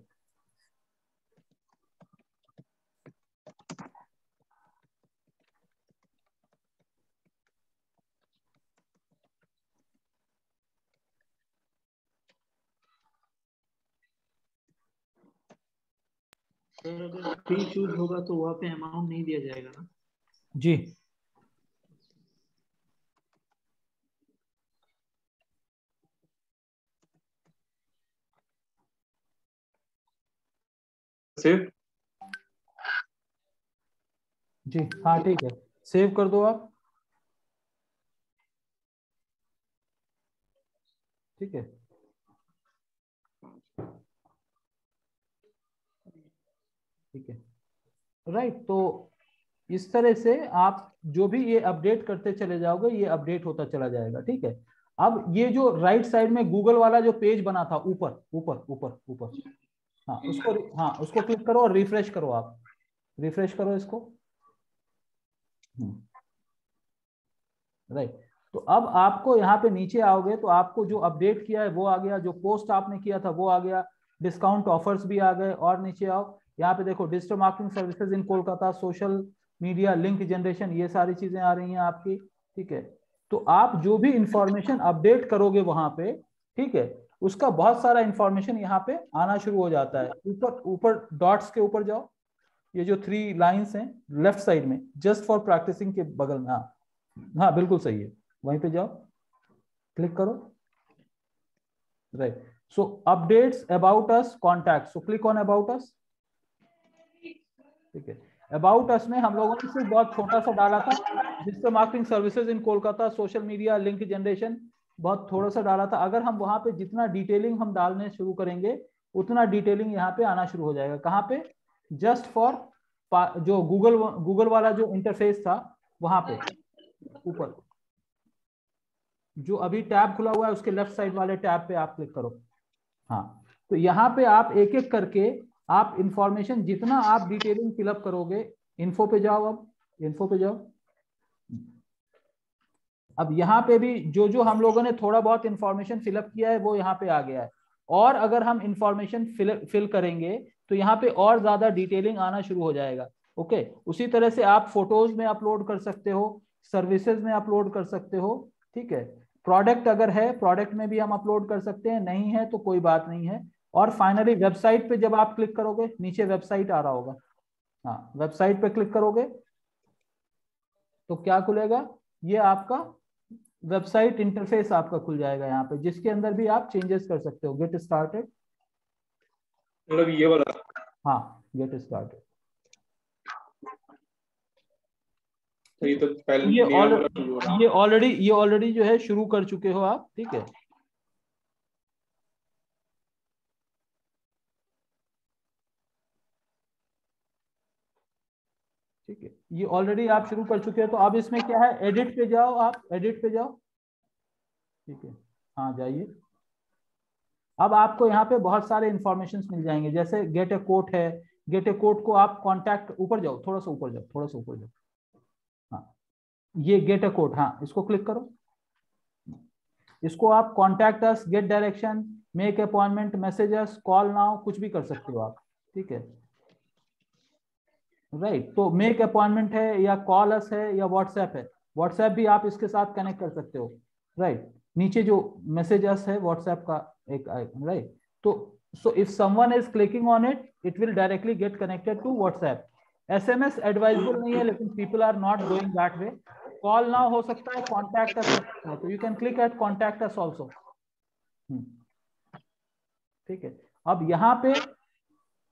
सर अगर फ्री चूज होगा तो वहाँ पे अमाउंट नहीं दिया जाएगा ना? जी सेव, जी हाँ ठीक है, सेव कर दो आप, ठीक है। ठीक है, राइट, तो इस तरह से आप जो भी ये अपडेट करते चले जाओगे, ये अपडेट होता चला जाएगा, ठीक है। अब ये जो राइट साइड में गूगल वाला जो पेज बना था, ऊपर ऊपर ऊपर ऊपर, हाँ उसको क्लिक करो और रिफ्रेश करो, आप रिफ्रेश करो इसको, राइट। तो अब आपको यहाँ पे नीचे आओगे तो आपको जो अपडेट किया है वो आ गया, जो पोस्ट आपने किया था वो आ गया, डिस्काउंट ऑफर्स भी आ गए। और नीचे आओ, यहाँ पे देखो digital marketing services in Kolkata, social media link generation, ये सारी चीजें आ रही हैं आपकी, ठीक है। तो आप जो भी इंफॉर्मेशन अपडेट करोगे वहां पे, ठीक है, उसका बहुत सारा इंफॉर्मेशन यहाँ पे आना शुरू हो जाता है। ऊपर ऊपर डॉट्स के ऊपर जाओ, ये जो 3 लाइंस हैं लेफ्ट साइड में, जस्ट फॉर प्रैक्टिसिंग के बगल में, हाँ बिल्कुल सही है, वहीं पे जाओ, क्लिक करो, right. So updates about us, contact, so click on about us, ठीक है। अबाउट अस में हम लोगों ने सिर्फ बहुत छोटा सा डाला था, digital marketing services in Kolkata, social media link generation, बहुत थोड़ा सा डाला था। अगर हम वहां पे जितना डिटेलिंग हम डालने शुरू करेंगे, उतना डिटेलिंग यहाँ पे आना शुरू हो जाएगा। कहाँ पे? जस्ट फॉर जो गूगल वाला जो इंटरफेस था वहां पे ऊपर, जो अभी टैब खुला हुआ है उसके लेफ्ट साइड वाले टैब पे आप क्लिक करो, हाँ। तो यहाँ पे आप एक एक करके आप इंफॉर्मेशन जितना आप डिटेलिंग फिलअप करोगे, इन्फो पे जाओ, अब इन्फो पे जाओ। अब यहाँ पे भी जो जो हम लोगों ने थोड़ा बहुत इंफॉर्मेशन फिलअप किया है वो यहाँ पे आ गया है, और अगर हम इंफॉर्मेशन फिल करेंगे तो यहाँ पे और ज्यादा डिटेलिंग आना शुरू हो जाएगा, ओके। उसी तरह से आप फोटोज में अपलोड कर सकते हो, सर्विसेज में अपलोड कर सकते हो, ठीक है। प्रोडक्ट अगर है, प्रोडक्ट में भी हम अपलोड कर सकते हैं, नहीं है तो कोई बात नहीं है। और फाइनली वेबसाइट पे जब आप क्लिक करोगे, नीचे वेबसाइट आ रहा होगा, हाँ, वेबसाइट पे क्लिक करोगे तो क्या खुलेगा? ये आपका वेबसाइट इंटरफेस आपका खुल जाएगा यहाँ पे, जिसके अंदर भी आप चेंजेस कर सकते हो। गेट स्टार्टेड, मतलब ये वाला, हाँ गेट स्टार्टेड, ये तो पहले ये ऑलरेडी जो है शुरू कर चुके हो आप, ठीक है। ठीक है, ये ऑलरेडी आप शुरू कर चुके हैं। तो अब इसमें क्या है, एडिट पे जाओ, आप एडिट पे जाओ, ठीक है, हाँ जाइए। अब आपको यहाँ पे बहुत सारे इंफॉर्मेशन मिल जाएंगे, जैसे गेट ए कोट है, गेट ए कोट को आप कॉन्टैक्ट, ऊपर जाओ, थोड़ा सा ऊपर जाओ, थोड़ा सा ऊपर जाओ, हाँ, ये गेट ए कोट, हाँ इसको क्लिक करो। इसको आप contact us, get direction, make appointment, messages, call now, कुछ भी कर सकते हो आप, ठीक है, राइट। तो मेक अपॉइंटमेंट है या कॉल अस है या व्हाट्सएप है, व्हाट्सएप भी आप इसके साथ कनेक्ट कर सकते हो, राइट। नीचे जो मैसेजेस है व्हाट्सएप का एक, राइट। तो so if someone is clicking on it, it will directly get connected to WhatsApp. SMS advisable नहीं है, लेकिन people are not going that way. Call now हो सकता है, कॉन्टैक्ट अस हो सकता है, तो you can click at contact us also, ठीक है। अब यहाँ पे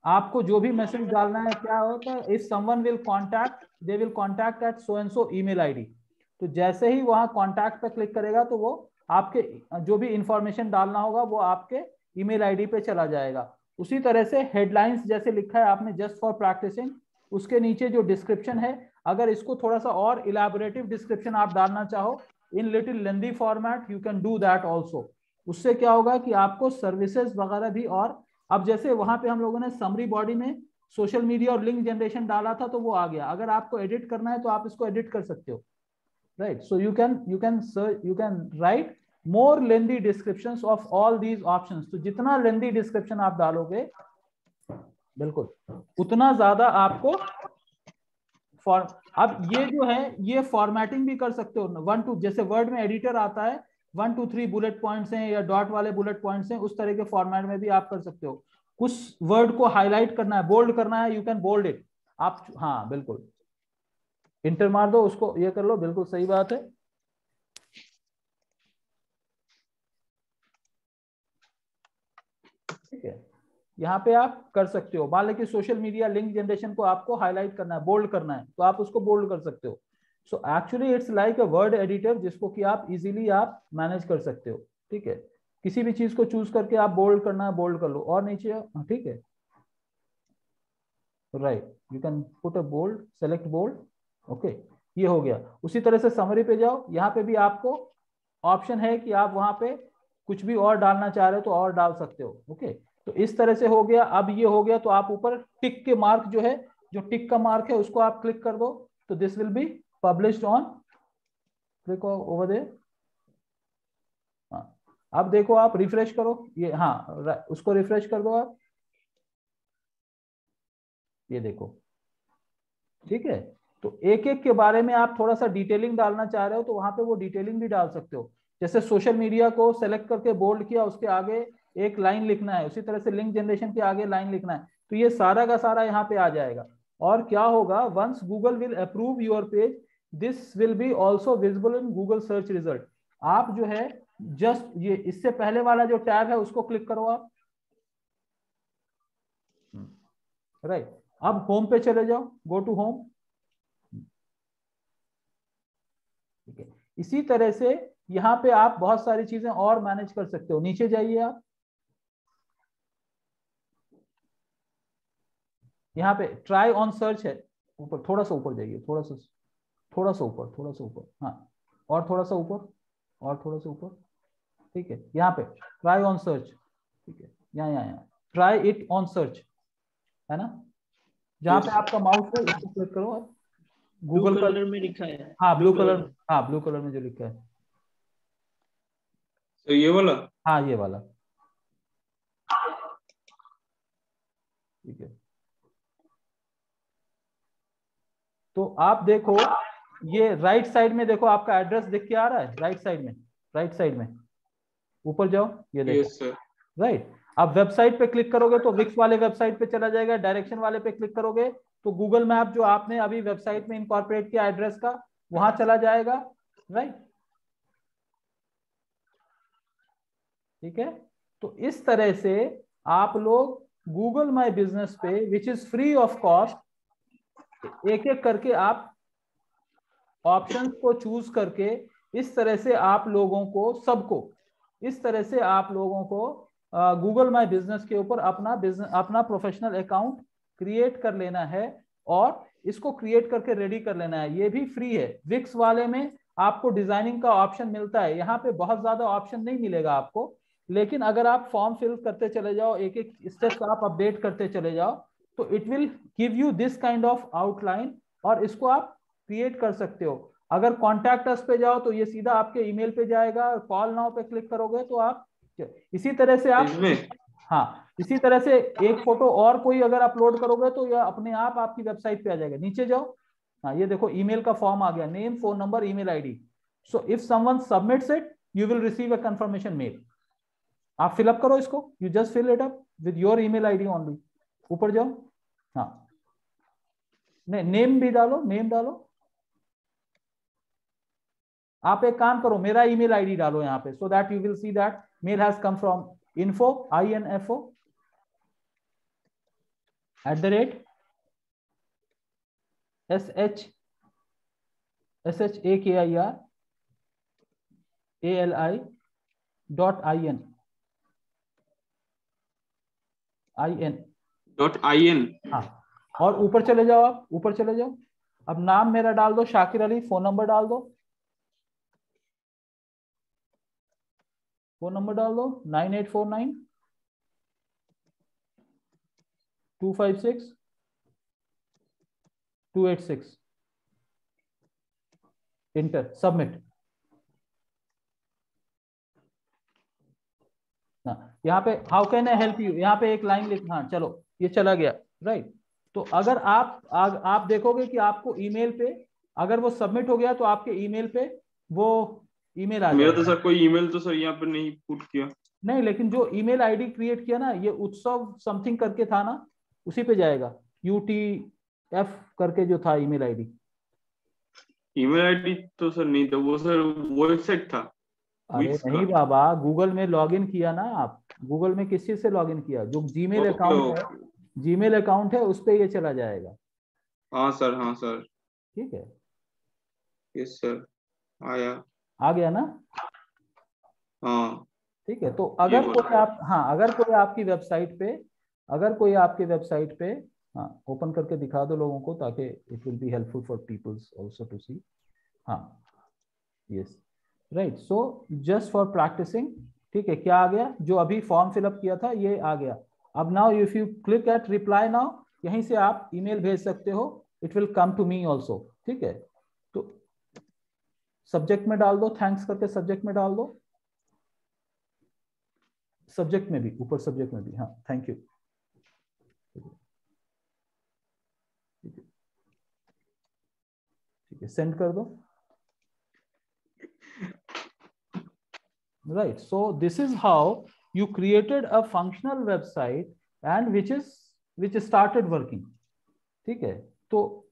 आपको जो भी मैसेज डालना है, क्या होता है, if someone will contact, they will contact at so and so email ID. तो जैसे ही वहां कांटेक्ट पे क्लिक करेगा तो वो आपके जो भी इंफॉर्मेशन डालना होगा वो आपके ईमेल आईडी पे चला जाएगा। उसी तरह से हेडलाइंस जैसे लिखा है आपने जस्ट फॉर प्रैक्टिसिंग, उसके नीचे जो डिस्क्रिप्शन है, अगर इसको थोड़ा सा और इलैबोरेटिव डिस्क्रिप्शन आप डालना चाहो in little lengthy format, you can do that also. उससे क्या होगा कि आपको सर्विसेज वगैरह भी और अब जैसे वहां पे हम लोगों ने समरी बॉडी में सोशल मीडिया और लिंक जनरेशन डाला था तो वो आ गया। अगर आपको एडिट करना है तो आप इसको एडिट कर सकते हो, right. So you can right more lengthy descriptions of all these options. तो जितना लेंथी डिस्क्रिप्शन आप डालोगे बिल्कुल उतना ज्यादा आपको अब ये जो है ये फॉर्मेटिंग भी कर सकते हो 1 2, जैसे वर्ड में एडिटर आता है 1 2 3 बुलेट पॉइंट्स हैं या डॉट वाले बुलेट पॉइंट्स हैं, उस तरह के फॉर्मेट में भी आप कर सकते हो। कुछ वर्ड को हाईलाइट करना है, बोल्ड करना है, यू कैन बोल्ड इट आप। हाँ बिल्कुल, इंटर मार दो उसको, ये कर लो, बिल्कुल सही बात है। ठीक है, यहाँ पे आप कर सकते हो। मान लो कि सोशल मीडिया लिंक जनरेशन को आपको हाईलाइट करना है, बोल्ड करना है, तो आप उसको बोल्ड कर सकते हो। So actually it's like a word editor जिसको कि आप इजीली आप मैनेज कर सकते हो। ठीक है, किसी भी चीज को चूज करके आप बोल्ड करना है बोल्ड कर लो, और नीचे ठीक है, right, you can put a bold, select bold. Okay, ये हो गया। उसी तरह से समरी पे जाओ, यहाँ पे भी आपको ऑप्शन है कि आप वहां पे कुछ भी और डालना चाह रहे हो तो और डाल सकते हो। ओके, तो इस तरह से हो गया। अब ये हो गया तो आप ऊपर टिक के मार्क जो है, जो टिक का मार्क है उसको आप क्लिक कर दो, तो this will be published on, click over there. हाँ, अब देखो आप रिफ्रेश करो ये, हाँ उसको रिफ्रेश कर दो आप, ये देखो। ठीक है, तो एक एक के बारे में आप थोड़ा सा डिटेलिंग डालना चाह रहे हो तो वहां पे वो डिटेलिंग भी डाल सकते हो। जैसे सोशल मीडिया को सेलेक्ट करके बोल्ड किया, उसके आगे एक लाइन लिखना है, उसी तरह से लिंक जनरेशन के आगे लाइन लिखना है, तो ये सारा का सारा यहाँ पे आ जाएगा। और क्या होगा, once Google will approve your page, this will be also visible in Google search result. आप जो है जस्ट ये इससे पहले वाला जो टैब है उसको क्लिक करो आप, राइट। अब होम पे चले जाओ, गो टू होम। ठीक है, इसी तरह से यहाँ पे आप बहुत सारी चीजें और मैनेज कर सकते हो। नीचे जाइए आप, यहाँ पे ट्राई ऑन सर्च है, ऊपर थोड़ा सा ऊपर जाइए, थोड़ा सा ऊपर, थोड़ा सा ऊपर, हाँ, और थोड़ा सा ऊपर, और थोड़ा सा ऊपर। ठीक है, यहाँ पे ट्राई ऑन सर्च। ठीक है, यहाँ ट्राई इट ऑन सर्च है ना, जहाँ पे आपका माउस है उसको क्लिक करो आप। ब्लू गूगल का, कलर में लिखा है। हाँ ब्लू कलर, हाँ ब्लू कलर में जो लिखा है, तो ये वाला, हाँ ये वाला। ठीक है, तो आप देखो ये राइट साइड में देखो आपका एड्रेस दिख के आ रहा है, राइट साइड में, राइट साइड में ऊपर जाओ, ये देखो, यस सर। राइट। आप वेबसाइट पे क्लिक करोगे तो विक्स वाले वेबसाइट पे चला जाएगा, डायरेक्शन वाले पे क्लिक करोगे तो गूगल मैप जो आपने अभी वेबसाइट में इनकॉर्पोरेट किया एड्रेस का, वहां चला जाएगा, राइट। ठीक है, तो इस तरह से आप लोग गूगल माई बिजनेस पे which is free of cost एक एक करके आप ऑप्शंस को चूज करके, इस तरह से आप लोगों को सबको, इस तरह से आप लोगों को गूगल माई बिजनेस के ऊपर अपना बिजनेस, अपना प्रोफेशनल अकाउंट क्रिएट कर लेना है और इसको क्रिएट करके रेडी कर लेना है। ये भी फ्री है। विक्स वाले में आपको डिजाइनिंग का ऑप्शन मिलता है, यहाँ पे बहुत ज्यादा ऑप्शन नहीं मिलेगा आपको, लेकिन अगर आप फॉर्म फिल करते चले जाओ, एक एक स्टेप्स आप अपडेट करते चले जाओ, तो it will give you this kind of outline और इसको आप क्रिएट कर सकते हो। अगर कॉन्टैक्ट अस पे जाओ तो ये सीधा आपके ईमेल पे जाएगा, कॉल नाउ पे क्लिक करोगे तो आप इसी तरह से आप, हाँ इसी तरह से एक फोटो और कोई अगर अपलोड करोगे तो यह अपने आप आपकी वेबसाइट पे आ जाएगा। नीचे जाओ, हाँ ये देखो ईमेल का फॉर्म आ गया, name, phone number, email ID. So if someone submits it you will receive a confirmation mail. आप फिलअप करो इसको, you just fill it up with your email ID only. ऊपर जाओ, हाँ नहीं नेम भी डालो, नेम डालो। आप एक काम करो, मेरा ईमेल आईडी डालो यहाँ पे, so that you will see that mail has come from info info .in. हाँ, और ऊपर चले जाओ आप, ऊपर चले जाओ। अब नाम मेरा डाल दो शाकिर अली, फोन नंबर डाल दो, फोन नंबर डाल दो 9849 256 286 इंटर सबमिट। यहाँ पे how can I help you, यहाँ पे एक लाइन लिख, हाँ चलो ये चला गया राइट। तो अगर आप देखोगे कि आपको ईमेल पे अगर वो सबमिट हो गया तो आपके ईमेल पे वो ईमेल आ मेरा जाएगा। तो सर कोई ईमेल तो सर यहाँ पे नहीं पुट किया। नहीं, लेकिन जो ईमेल आईडी क्रिएट किया ना, ये उत्सव समथिंग करके था ना, उसी पे जाएगा, UTF करके जो था ईमेल आईडी। ईमेल आईडी तो सर नहीं था वो, सर वेबसाइट था अरे विक्स का। नहीं बाबा, गूगल में लॉगिन किया ना आप, गूगल में किस चीज से लॉगिन किया, जो जीमेल ओके अकाउंट है, ओके। जीमेल अकाउंट है उस पे ये चला जाएगा। हाँ सर, हाँ सर। ठीक है, यस सर, आया। आ गया ना। हाँ ठीक है, तो ये अगर कोई बोला। आप, हाँ अगर कोई आपकी वेबसाइट पे, अगर कोई आपकी वेबसाइट पे, हाँ ओपन करके दिखा दो लोगों को ताकि it will be helpful for peoples also to see. हाँ yes right, so just for practising. ठीक है, क्या आ गया, जो अभी फॉर्म फिलअप किया था ये आ गया। अब now if you click at reply now, यहीं से आप ईमेल भेज सकते हो, it will come to me also. ठीक है, तो सब्जेक्ट में डाल दो, थैंक्स करके सब्जेक्ट में डाल दो, सब्जेक्ट में भी, ऊपर सब्जेक्ट में भी, हाँ थैंक यू। ठीक है, सेंड कर दो। Right, so this is how you created a functional website and which started working. ठीक है, तो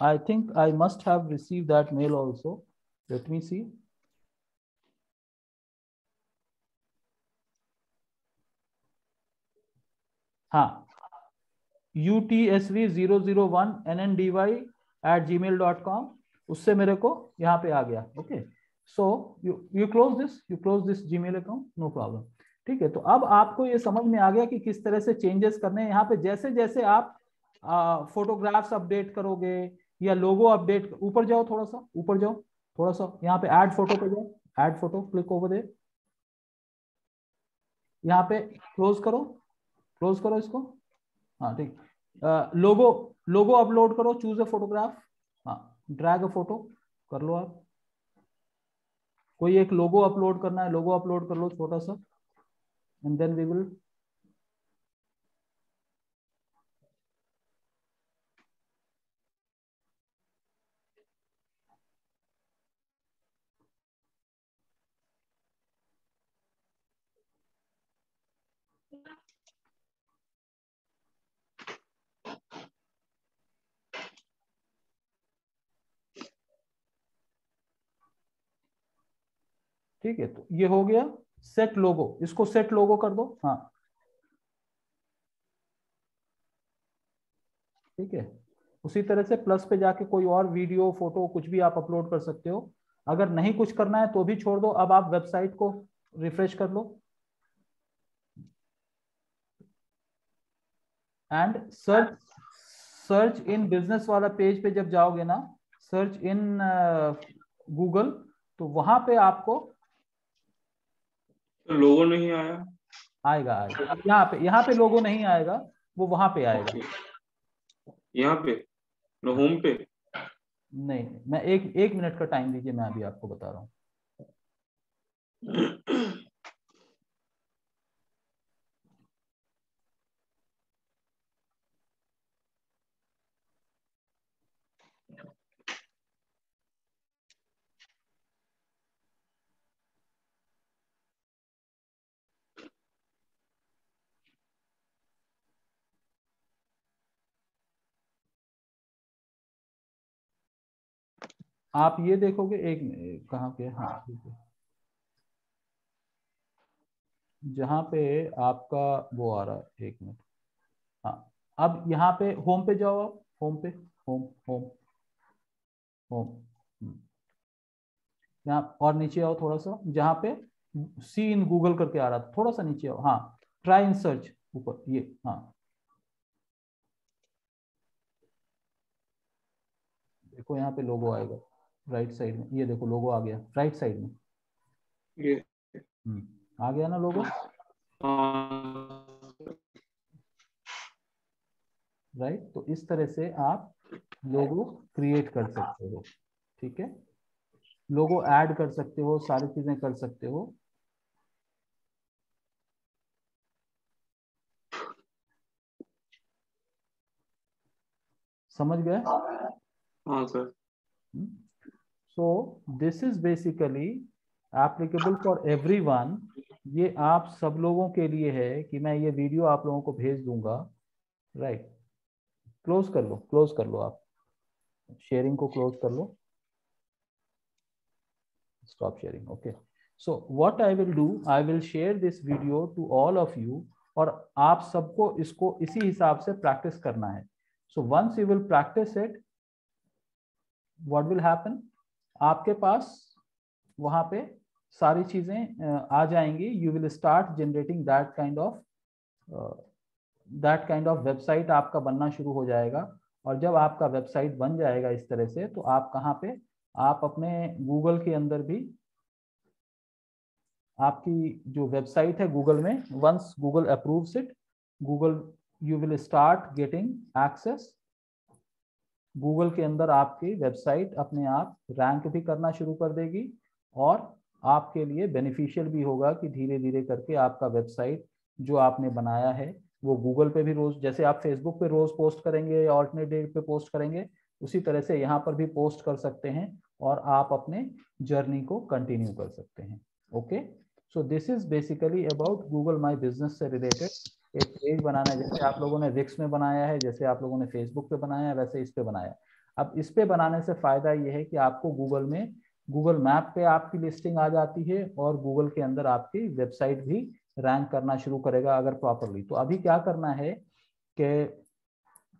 I think I must have received that mail also. Let me see. हाँ, utsv001nndy@gmail.com, उससे मेरे को यहाँ पे आ गया। Okay, so you close this Gmail account, no problem। ठीक है, तो अब आपको ये समझ में आ गया कि किस तरह से चेंजेस करने हैं यहाँ पे। जैसे जैसे आप फोटोग्राफ्स अपडेट करोगे या लोगो अपडेट, ऊपर जाओ थोड़ा सा, ऊपर जाओ थोड़ा सा, यहाँ पे ऐड फोटो पे जाओ, add photo, click over there, यहाँ पे क्लोज करो इसको। हाँ ठीक, लोगो लोगो अपलोड करो, चूज अ फोटोग्राफ, हाँ ड्रैग अ फोटो कर लो आप, कोई एक लोगो अपलोड करना है, लोगो अपलोड कर लो छोटा सा, एंड देन वी विल। ठीक है, तो ये हो गया सेट लोगो, इसको सेट लोगो कर दो। हाँ ठीक है, उसी तरह से प्लस पे जाके कोई और वीडियो फोटो कुछ भी आप अपलोड कर सकते हो। अगर नहीं कुछ करना है तो भी छोड़ दो। अब आप वेबसाइट को रिफ्रेश कर लो एंड सर्च इन बिजनेस वाला पेज पे जब जाओगे ना, सर्च इन गूगल, तो वहां पे आपको तो लोगो नहीं आया। आएगा। अब यहाँ पे लोगो नहीं आएगा, वो वहां पे आएगा। यहाँ पे होम पे। नहीं, मैं एक मिनट का टाइम दीजिए, मैं अभी आपको बता रहा हूँ। आप ये देखोगे, एक कहाँ पे, हाँ ठीक है, जहाँ पे आपका वो आ रहा है, एक मिनट। हाँ, अब यहाँ पे होम पे जाओ आप, होम पे, होम होम होम, यहाँ और नीचे आओ थोड़ा सा, जहाँ पे सी इन गूगल करके आ रहा था, थोड़ा सा नीचे आओ। हाँ, ट्राई इन सर्च, ऊपर ये, हाँ देखो यहाँ पे लोगो आएगा राइट साइड में, ये देखो लोगो आ गया राइट साइड में। ये आ गया ना लोगो। राइट, तो इस तरह से आप लोगो क्रिएट कर सकते हो, ठीक है, लोगो ऐड कर सकते हो, सारी चीजें कर सकते हो। समझ गए? हाँ sir. So this is basically applicable for everyone. ये आप सब लोगों के लिए है कि मैं ये वीडियो आप लोगों को भेज दूंगा। राइट, क्लोज कर लो, क्लोज कर लो, आप शेयरिंग को क्लोज कर लो, stop sharing. Okay, so what I will do, I will share this video to all of you, और आप सबको इसको इसी हिसाब से प्रैक्टिस करना है। So once you will practise it, what will happen, आपके पास वहां पे सारी चीजें आ जाएंगी। You will start generating that kind of website आपका बनना शुरू हो जाएगा। और जब आपका वेबसाइट बन जाएगा इस तरह से, तो आप कहाँ पे, आप अपने गूगल के अंदर भी आपकी जो वेबसाइट है गूगल में, once Google approves it, Google you will start getting access. Google के अंदर आपकी वेबसाइट अपने आप रैंक भी करना शुरू कर देगी, और आपके लिए बेनिफिशियल भी होगा कि धीरे धीरे करके आपका वेबसाइट जो आपने बनाया है वो गूगल पे भी रोज, जैसे आप फेसबुक पे रोज पोस्ट करेंगे या ऑल्टरनेट डे पे पोस्ट करेंगे, उसी तरह से यहाँ पर भी पोस्ट कर सकते हैं और आप अपने जर्नी को कंटिन्यू कर सकते हैं। Okay, so this is basically about Google my business से रिलेटेड एक पेज बनाना है। जैसे आप लोगों ने विक्स में बनाया है, जैसे आप लोगों ने फेसबुक पे बनाया है, वैसे इस पे बनाया है। अब इस पे बनाने से फायदा ये है कि आपको गूगल में, गूगल मैप पे आपकी लिस्टिंग आ जाती है, और गूगल के अंदर आपकी वेबसाइट भी रैंक करना शुरू करेगा अगर प्रॉपरली। तो अभी क्या करना है कि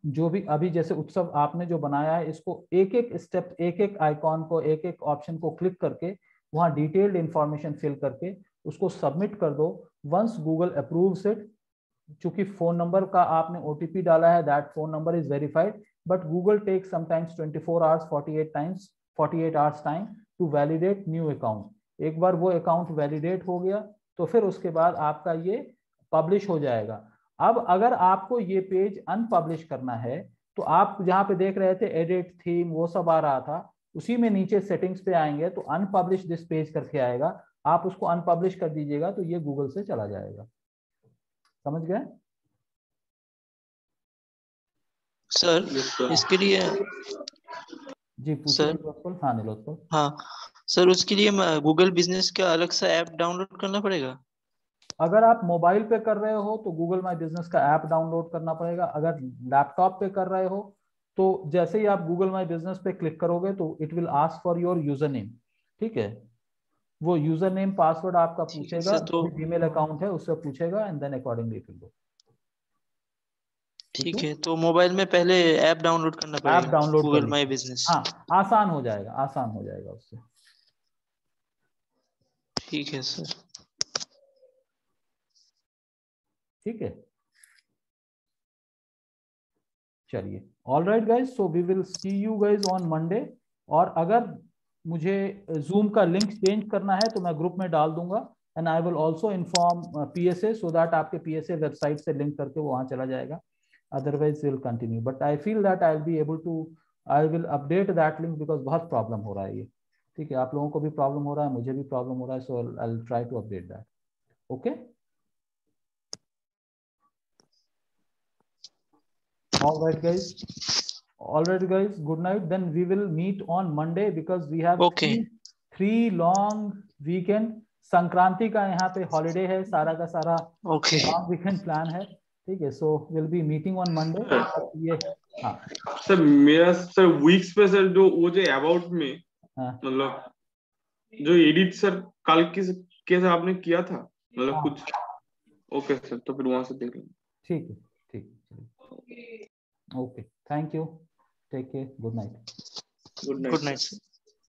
जो भी अभी जैसे उत्सव आपने जो बनाया है, इसको एक एक स्टेप, एक एक आइकॉन को, एक एक ऑप्शन को क्लिक करके वहां डिटेल्ड इंफॉर्मेशन फिल करके उसको सबमिट कर दो। वंस गूगल अप्रूव्स इट, चूंकि फोन नंबर का आपने ओटीपी डाला है, that phone number is verified, but Google take sometimes 24 hours 48 hours time to validate new account. एक बार वो अकाउंट वैलिडेट हो गया तो फिर उसके बाद आपका ये पब्लिश हो जाएगा। अब अगर आपको ये पेज अनपब्लिश करना है, तो आप जहां पे देख रहे थे एडिट थीम वो सब आ रहा था, उसी में नीचे सेटिंग्स पे आएंगे तो अनपब्लिश दिस पेज करके आएगा, आप उसको अनपब्लिश कर दीजिएगा तो ये गूगल से चला जाएगा। समझ गए? सर इसके लिए जी पूछिए नीलोत्पल। हाँ नीलोत्पल। हाँ सर, उसके लिए गूगल बिजनेस का अलग सा ऐप डाउनलोड करना पड़ेगा? अगर आप मोबाइल पे कर रहे हो तो गूगल माई बिजनेस का ऐप डाउनलोड करना पड़ेगा। अगर लैपटॉप पे कर रहे हो तो जैसे ही आप गूगल माई बिजनेस पे क्लिक करोगे तो it will ask for your user name, ठीक है, वो यूजर नेम पासवर्ड आपका पूछेगा, तो जो जीमेल अकाउंट है उससे पूछेगा, and then accordingly it will go. ठीक है, तो मोबाइल में पहले ऐप डाउनलोड करना ऐप पड़ेगा डाउनलोड गूगल करनी माई है। बिजनेस। हाँ, आसान हो जाएगा, आसान हो जाएगा उससे। ठीक है सर। ठीक है, चलिए, all right guys, so we will see you guys on Monday. और अगर मुझे जूम का लिंक चेंज करना है तो मैं ग्रुप में डाल दूंगा, and I will also inform PSA, so that आपके पीएसए वेबसाइट से लिंक करके वो वहां चला जाएगा। Otherwise will continue, but I feel that I will be able to, I will update that link, because बहुत प्रॉब्लम हो रहा है ये। ठीक है, आप लोगों को भी प्रॉब्लम हो रहा है, मुझे भी प्रॉब्लम हो रहा है, so I will try to update that. Okay, all right guys, all right guys, good night, then we will meet on Monday because we have Okay. three long weekend। Sankranti का यहाँ पे हॉलीडे है, सारा का सारा Okay. लॉन्ग वीकेंड प्लान है। ठीक है, so will be meeting on Monday. ये हाँ सर, मेरा सर वीक्स पे सर जो वो जो अबाउट में हाँ मतलब जो एडिट सर कल कैसे आपने किया था मतलब हाँ, कुछ। ओके सर, तो फिर वहां से देख लेंगे। ठीक है, ठीक है, okay, thank you, take care, good night. Good night. Good night sir.